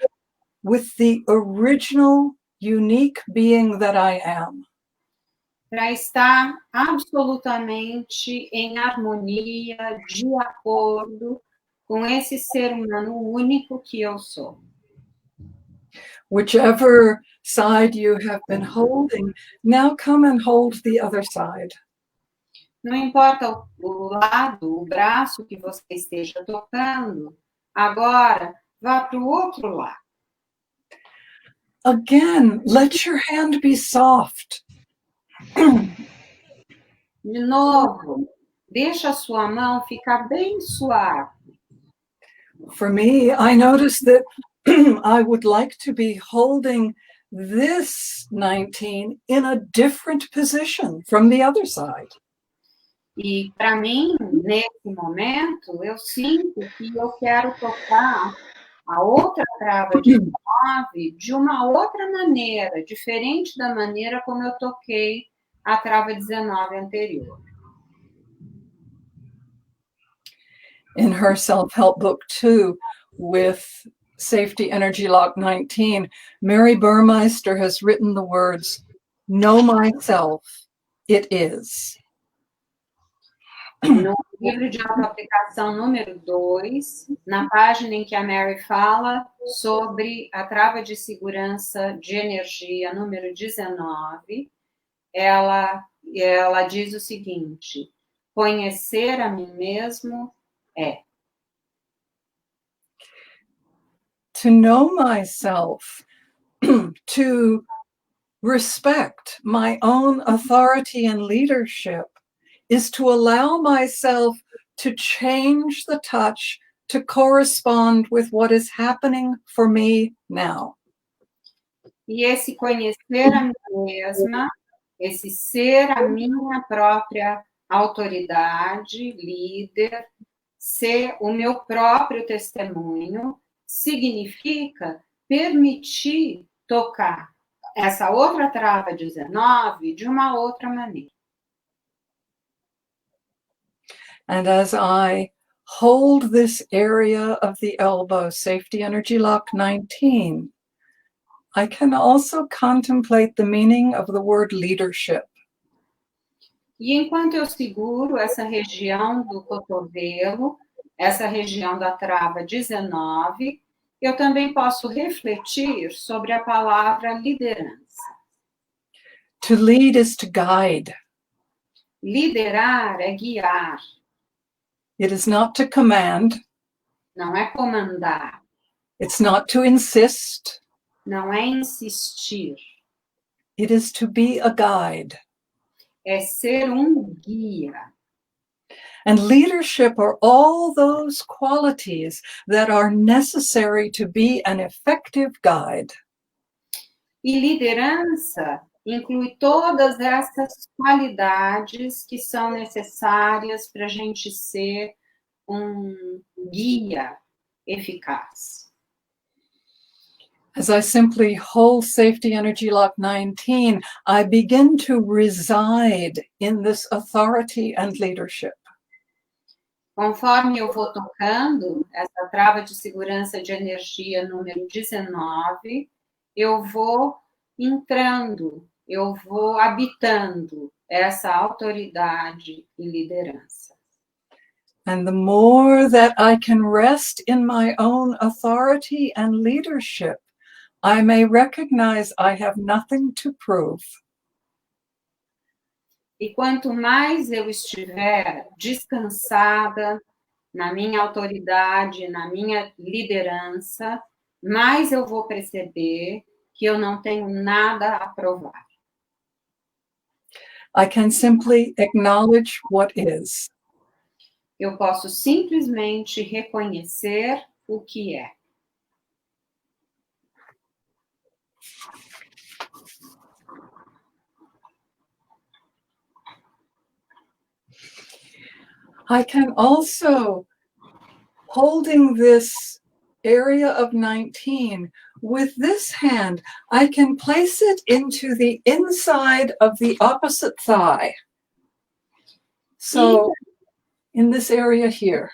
Speaker 3: with the original, unique being that I am.
Speaker 2: Para estar absolutamente em harmonia, de acordo com esse ser humano único que eu sou.
Speaker 3: Whichever side you have been holding, now come and hold the other side.
Speaker 2: Não importa o lado, o braço que você esteja tocando, agora vá para o outro lado.
Speaker 3: Again, let your hand be soft.
Speaker 2: De novo, deixa a sua mão ficar bem suave.
Speaker 3: For me, I noticed that I would like to be holding this 19 in a different position from the other side.
Speaker 2: E para mim, nesse momento, eu sinto que eu quero tocar a outra trava de 19 de uma outra maneira, diferente da maneira como eu toquei a trava 19 anterior.
Speaker 3: In her self-help book, too, with Safety Energy Lock 19, Mary Burmeister has written the words, know myself, it is.
Speaker 2: No livro de autoaplicação número 2, na página em que a Mary fala sobre a trava de segurança de energia número 19, ela diz o seguinte, conhecer a mim mesmo é.
Speaker 3: To know myself, to respect my own authority and leadership is to allow myself to change the touch to correspond with what is happening for me now.
Speaker 2: E esse conhecer a mim mesma, esse ser a minha própria autoridade, líder, ser o meu próprio testemunho, significa permitir tocar essa outra trava 19 de uma outra maneira.
Speaker 3: And as I hold this area of the elbow, safety energy lock 19, I can also contemplate the meaning of the word leadership.
Speaker 2: E enquanto eu seguro essa região do cotovelo, essa região da trava 19, eu também posso refletir sobre a palavra liderança.
Speaker 3: To lead is to guide.
Speaker 2: Liderar é guiar,
Speaker 3: It is not to command.
Speaker 2: não é comandar,
Speaker 3: It's not to insist.
Speaker 2: não é insistir,
Speaker 3: It is to be a guide.
Speaker 2: é ser guia.
Speaker 3: And leadership are all those qualities that are necessary to be an effective guide.
Speaker 2: E liderança inclui todas essas qualidades que são necessárias para a gente ser guia eficaz.
Speaker 3: As I simply hold safety energy lock 19, I begin to reside in this authority and leadership.
Speaker 2: Conforme eu vou tocando essa trava de segurança de energia número 19, eu vou entrando, eu vou habitando essa autoridade e liderança.
Speaker 3: And the more that I can rest in my own authority and leadership, I may recognize I have nothing to prove.
Speaker 2: E quanto mais eu estiver descansada na minha autoridade, na minha liderança, mais eu vou perceber que eu não tenho nada a provar.
Speaker 3: I can simply acknowledge what is.
Speaker 2: Eu posso simplesmente reconhecer o que é.
Speaker 3: I can also, holding this area of 19, with this hand, I can place it into the inside of the opposite thigh. So, in this area here.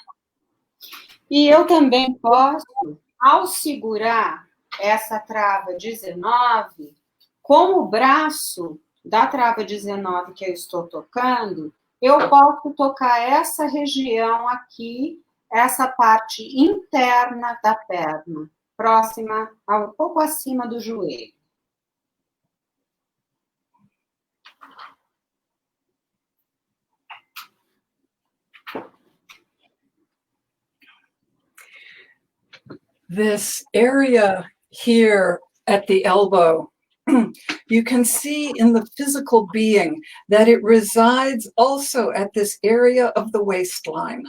Speaker 2: E eu também posso, ao segurar essa trava 19, com o braço da trava 19 que eu estou tocando, eu posso tocar essa região aqui, essa parte interna da perna, próxima, um pouco acima do joelho.
Speaker 3: This area here at the elbow, you can see in the physical being that it resides also at this area of the waistline.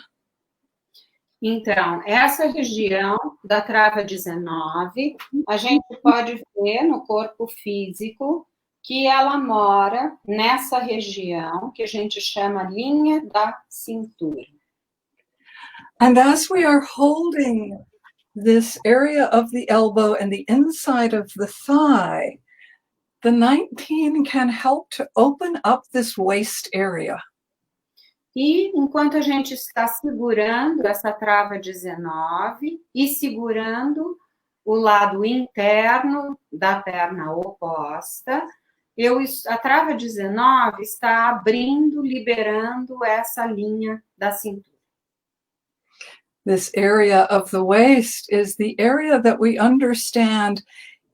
Speaker 2: Então, essa região da trava 19, a gente pode ver no corpo físico que ela mora nessa região que a gente chama linha da cintura.
Speaker 3: And as we are holding this area of the elbow and the inside of the thigh, the 19 can help to open up this waist area.
Speaker 2: E enquanto a gente está segurando essa trava 19 e segurando o lado interno da perna oposta, a trava 19 está abrindo, liberando essa linha da cintura.
Speaker 3: This area of the waist is the area that we understand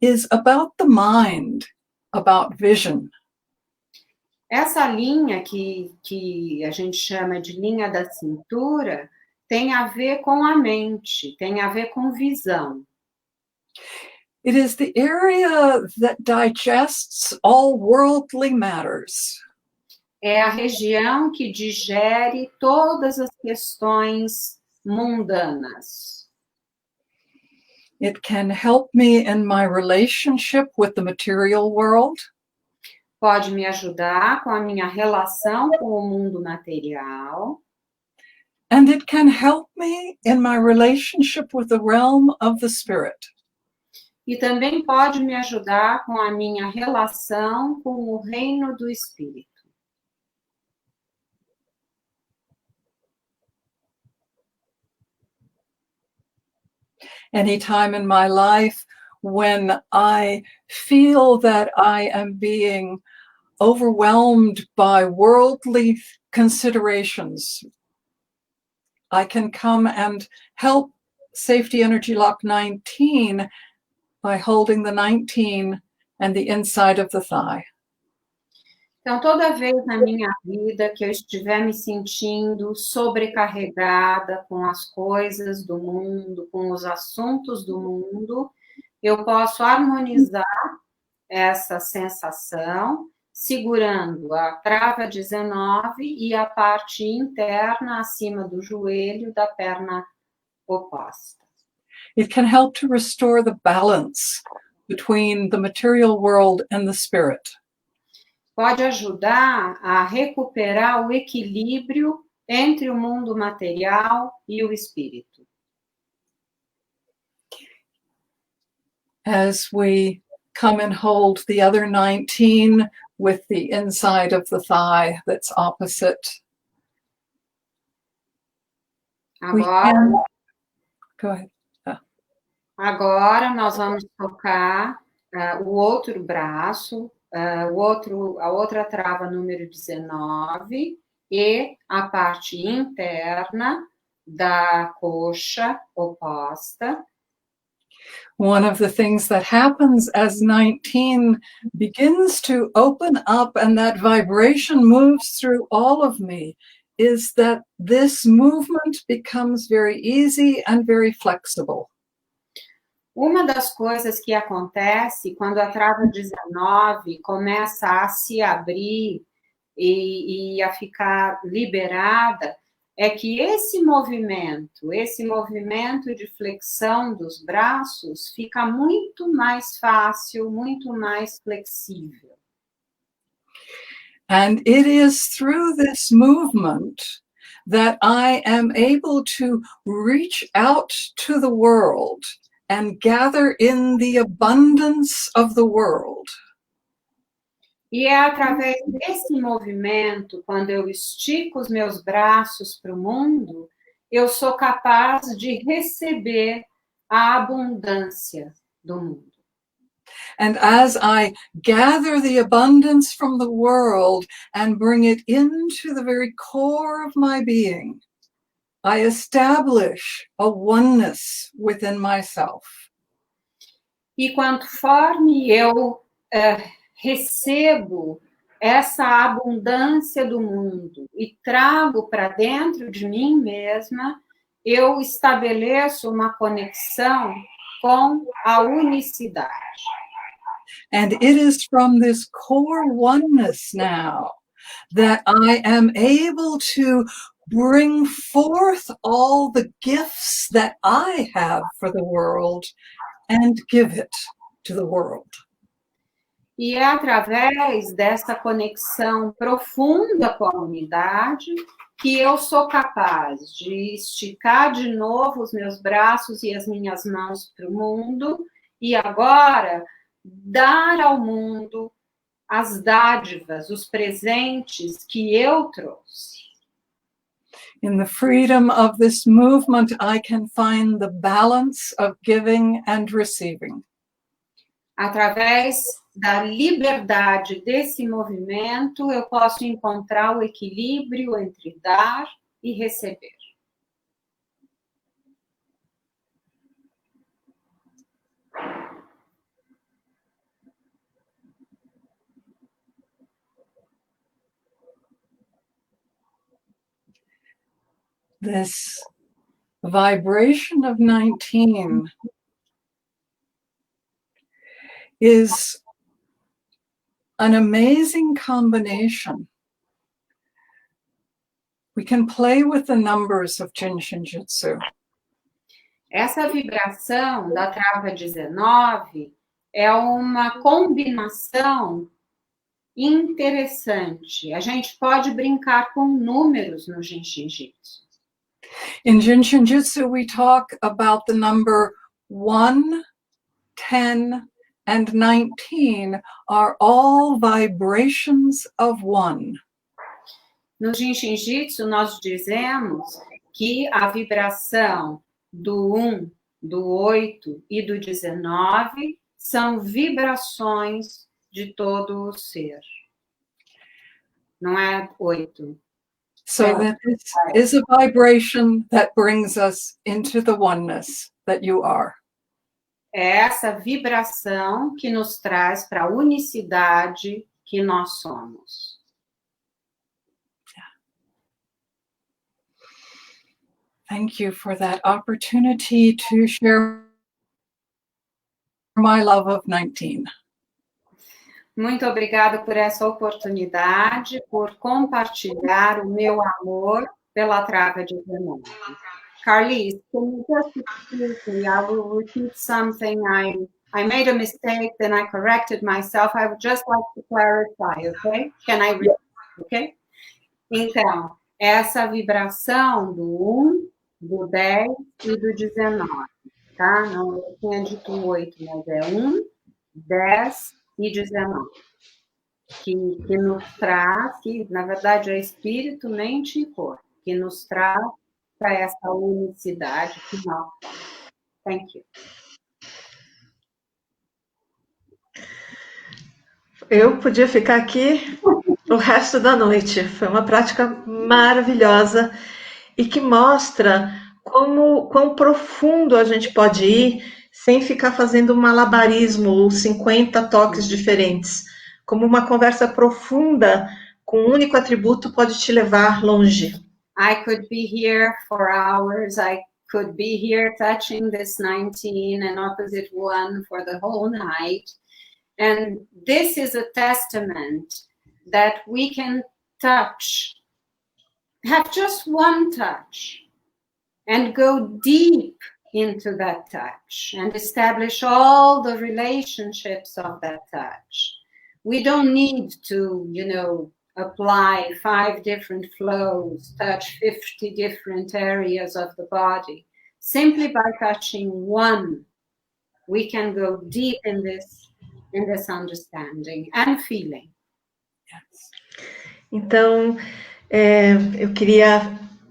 Speaker 3: is about the mind, about vision.
Speaker 2: Essa linha que a gente chama de linha da cintura tem a ver com a mente, tem a ver com visão.
Speaker 3: It is the area that digests all worldly matters.
Speaker 2: É a região que digere todas as questões mundanas.
Speaker 3: It can help me in my relationship with the material world.
Speaker 2: Pode me ajudar com a minha relação com o mundo material.
Speaker 3: And it can help me in my relationship with the realm of the spirit.
Speaker 2: E também pode me ajudar com a minha relação com o reino do espírito.
Speaker 3: Any time in my life when I feel that I am being overwhelmed by worldly considerations, I can come and help Safety Energy Lock 19 by holding the 19 and the inside of the thigh.
Speaker 2: Então, toda vez na minha vida que eu estiver me sentindo sobrecarregada com as coisas do mundo, com os assuntos do mundo, eu posso harmonizar essa sensação, segurando a trava 19 e a parte interna acima do joelho da perna oposta.
Speaker 3: It can help to restore the balance between the material world and the spirit.
Speaker 2: Pode ajudar a recuperar o equilíbrio entre o mundo material e o espírito.
Speaker 3: As we come and hold the other 19 with the inside of the thigh that's opposite.
Speaker 2: Agora,
Speaker 3: Go ahead.
Speaker 2: Agora nós vamos tocar o outro braço, a outra trava número 19 e a parte interna da coxa oposta.
Speaker 3: One of the things that happens as 19 begins to open up and that vibration moves through all of me is that this movement becomes very easy and very flexible.
Speaker 2: Uma das coisas que acontece quando a trava 19 começa a se abrir e a ficar liberada, é que esse movimento de flexão dos braços fica muito mais fácil, muito mais flexível.
Speaker 3: And it is through this movement that I am able to reach out to the world and gather in the abundance of the world.
Speaker 2: E é através desse movimento, quando eu estico os meus braços para o mundo, eu sou capaz de receber a abundância do mundo.
Speaker 3: And as I gather the abundance from the world and bring it into the very core of my being, I establish a oneness within myself.
Speaker 2: E conforme eu recebo essa abundância do mundo e trago para dentro de mim mesma, eu estabeleço uma conexão com a unicidade.
Speaker 3: And it is from this core oneness now that I am able to bring forth all the gifts that I have for the world and give it to the world.
Speaker 2: E é através dessa conexão profunda com a unidade que eu sou capaz de esticar de novo os meus braços e as minhas mãos para o mundo e agora dar ao mundo as dádivas, os presentes que eu trouxe.
Speaker 3: In the freedom of this movement, I can find the balance of giving and receiving.
Speaker 2: Através da liberdade desse movimento, eu posso encontrar o equilíbrio entre dar e receber.
Speaker 3: This vibration of 19 is an amazing combination. We can play with the numbers of Jin Shin Jyutsu.
Speaker 2: Essa vibração da trava 19 é uma combinação interessante. A gente pode brincar com números no Jin Shin Jyutsu.
Speaker 3: In Jin Shin Jyutsu, we talk about the number 1, 10, and 19 are all vibrations of 1.
Speaker 2: No Jin Shin Jyutsu, nós dizemos que a vibração do 1, do 8 e do 19 são vibrações de todo o ser. Não é 8.
Speaker 3: So that this is a vibration that brings us into the oneness that you are.
Speaker 2: É essa vibração que nos traz para a unicidade que nós somos.
Speaker 3: Thank you for that opportunity to share my love of 19.
Speaker 2: Muito obrigada por essa oportunidade, por compartilhar o meu amor pela trava 19. Carlyse, can you just excuse me? I will repeat something. I made a mistake, then I corrected myself. I would just like to clarify, okay? Can I repeat, okay? Então, essa vibração do 1, do 10 e do 19, tá? Não, eu tinha dito 8, mas é 1, 10 e 19. Que nos traz, que na verdade é espírito, mente e corpo, que nos traz para essa unicidade que nós somos. Thank you.
Speaker 1: Eu podia ficar aqui o resto da noite. Foi uma prática maravilhosa e que mostra quão profundo a gente pode ir sem ficar fazendo um malabarismo ou 50 toques diferentes. Como uma conversa profunda com um único atributo pode te levar longe.
Speaker 2: I could be here for hours. I could be here touching this 19 and opposite 1 for the whole night. And this is a testament that we can touch, have just one touch, and go deep into that touch and establish all the relationships of that touch. We don't need to, apply 5 different flows, touch 50 different areas of the body. Simply by touching one, we can go deep in this understanding and feeling.
Speaker 3: Yes.
Speaker 1: Então, eu queria...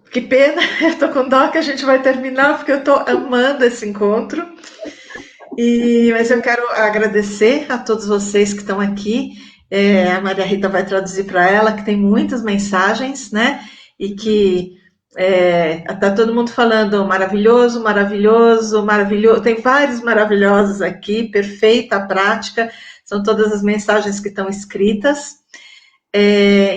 Speaker 1: Que pena, eu tô com dó que a gente vai terminar, porque eu tô amando esse encontro. Mas eu quero agradecer a todos vocês que estão aqui. A Maria Rita vai traduzir para ela, que tem muitas mensagens, né? E que tá todo mundo falando maravilhoso, maravilhoso, maravilhoso. Tem vários maravilhosos aqui, perfeita a prática. São todas as mensagens que estão escritas.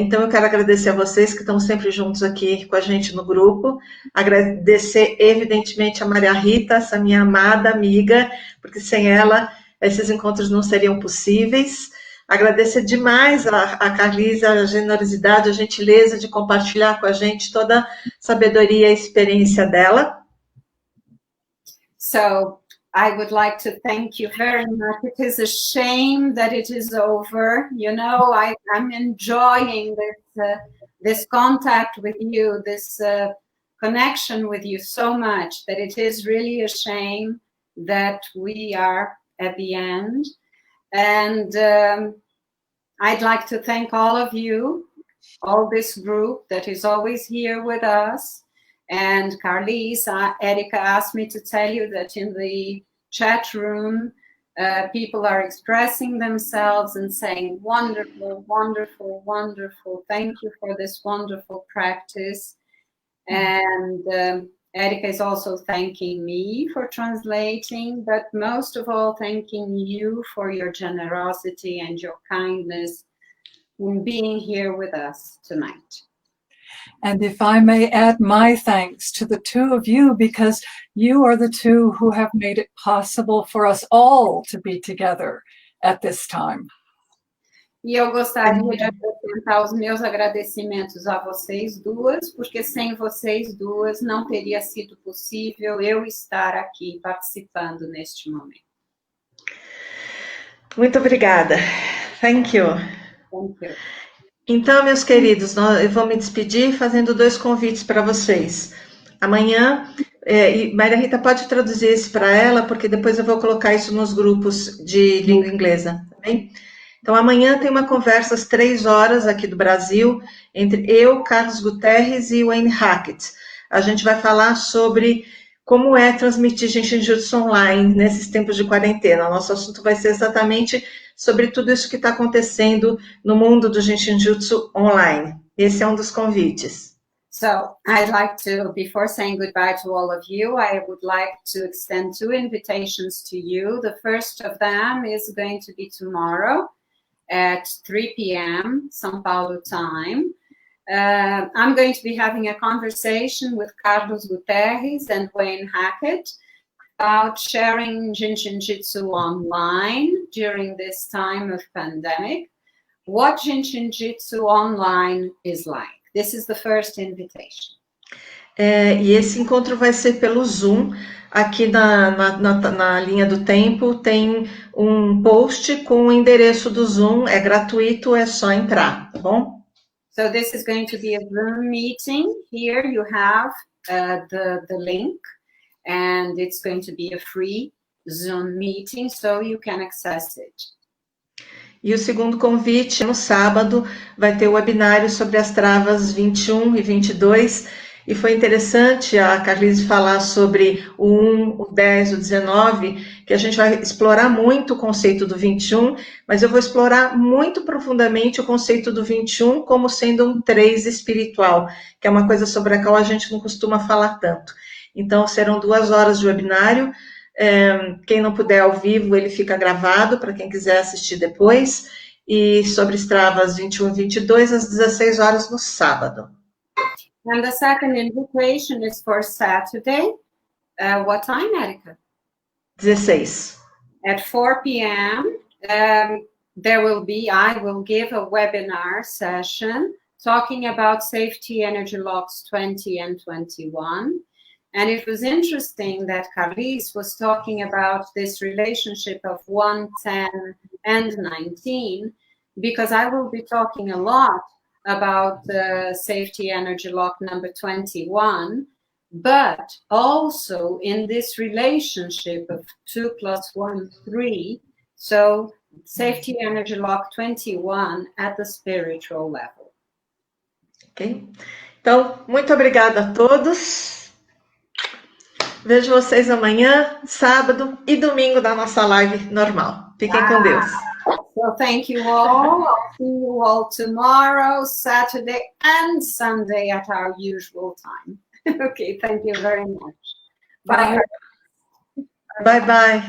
Speaker 1: Então eu quero agradecer a vocês que estão sempre juntos aqui com a gente no grupo, agradecer evidentemente a Maria Rita, essa minha amada amiga, porque sem ela esses encontros não seriam possíveis, agradecer demais a Carlyse, a generosidade, a gentileza de compartilhar com a gente toda a sabedoria e experiência dela.
Speaker 2: So, I would like to thank you very much. It is a shame that it is over. I'm enjoying this contact with you, this connection with you so much that it is really a shame that we are at the end. And I'd like to thank all of you, all this group that is always here with us. And Carlyse, Erica asked me to tell you that in the chat room, people are expressing themselves and saying, wonderful, wonderful, wonderful. Thank you for this wonderful practice. And Erica is also thanking me for translating, but most of all, thanking you for your generosity and your kindness in being here with us tonight.
Speaker 3: And if I may add my thanks to the two of you, because you are the two who have made it possible for us all to be together at this time.
Speaker 2: E eu gostaria de acrescentar os meus agradecimentos a vocês duas, porque sem vocês duas não teria sido possível eu estar aqui participando neste momento.
Speaker 1: Muito obrigada. Thank you.
Speaker 2: Thank you.
Speaker 1: Então, meus queridos, eu vou me despedir fazendo 2 convites para vocês. Amanhã, e Maria Rita pode traduzir isso para ela, porque depois eu vou colocar isso nos grupos de língua inglesa, tá bem? Então, amanhã tem uma conversa às 3 horas aqui do Brasil, entre eu, Carlos Guterres e Wayne Hackett. A gente vai falar sobre como é transmitir Jin Shin Jyutsu online nesses tempos de quarentena. O nosso assunto vai ser exatamente sobre tudo isso que está acontecendo no mundo do Jin Shin Jyutsu online. Esse é um dos convites.
Speaker 2: So, I'd like to, before saying goodbye to all of you, I would like to extend 2 invitations to you. The first of them is going to be tomorrow at 3 p.m. São Paulo time. I'm going to be having a conversation with Carlos Guterres and Wayne Hackett about sharing Jin Shin Jyutsu online during this time of pandemic. What Jin Shin Jyutsu online is like. This is the first invitation.
Speaker 1: E esse encontro vai ser pelo Zoom. Aqui na linha do tempo tem um post com o endereço do Zoom. É gratuito, é só entrar, tá bom?
Speaker 2: So this is going to be a Zoom meeting. Here you have the link, and it's going to be a free Zoom meeting, so you can access it.
Speaker 1: E o segundo convite, no sábado, vai ter o webinário sobre as travas 21 e 22, e foi interessante a Carlyse falar sobre o 1, o 10, o 19, que a gente vai explorar muito o conceito do 21, mas eu vou explorar muito profundamente o conceito do 21 como sendo um 3 espiritual, que é uma coisa sobre a qual a gente não costuma falar tanto. Então, serão 2 horas de webinário. Quem não puder ao vivo, ele fica gravado para quem quiser assistir depois. E sobre as travas 21 e 22, às 16 horas no sábado.
Speaker 2: And the second invitation is for Saturday. What time, Erika?
Speaker 1: 16.
Speaker 2: At 4 p.m., I will give a webinar session talking about safety energy locks 20 and 21. And it was interesting that Carlyse was talking about this relationship of 1, 10, and 19, because I will be talking a lot about the safety energy lock number 21, but also in this relationship of 2 + 1, 3, so safety energy lock 21 at the spiritual level.
Speaker 1: Ok? Então, muito obrigada a todos. Vejo vocês amanhã, sábado e domingo da nossa live normal. Fiquem com Deus.
Speaker 2: So thank you all. I'll see you all tomorrow, Saturday and Sunday at our usual time. Okay, thank you very much. Bye.
Speaker 3: Bye-bye.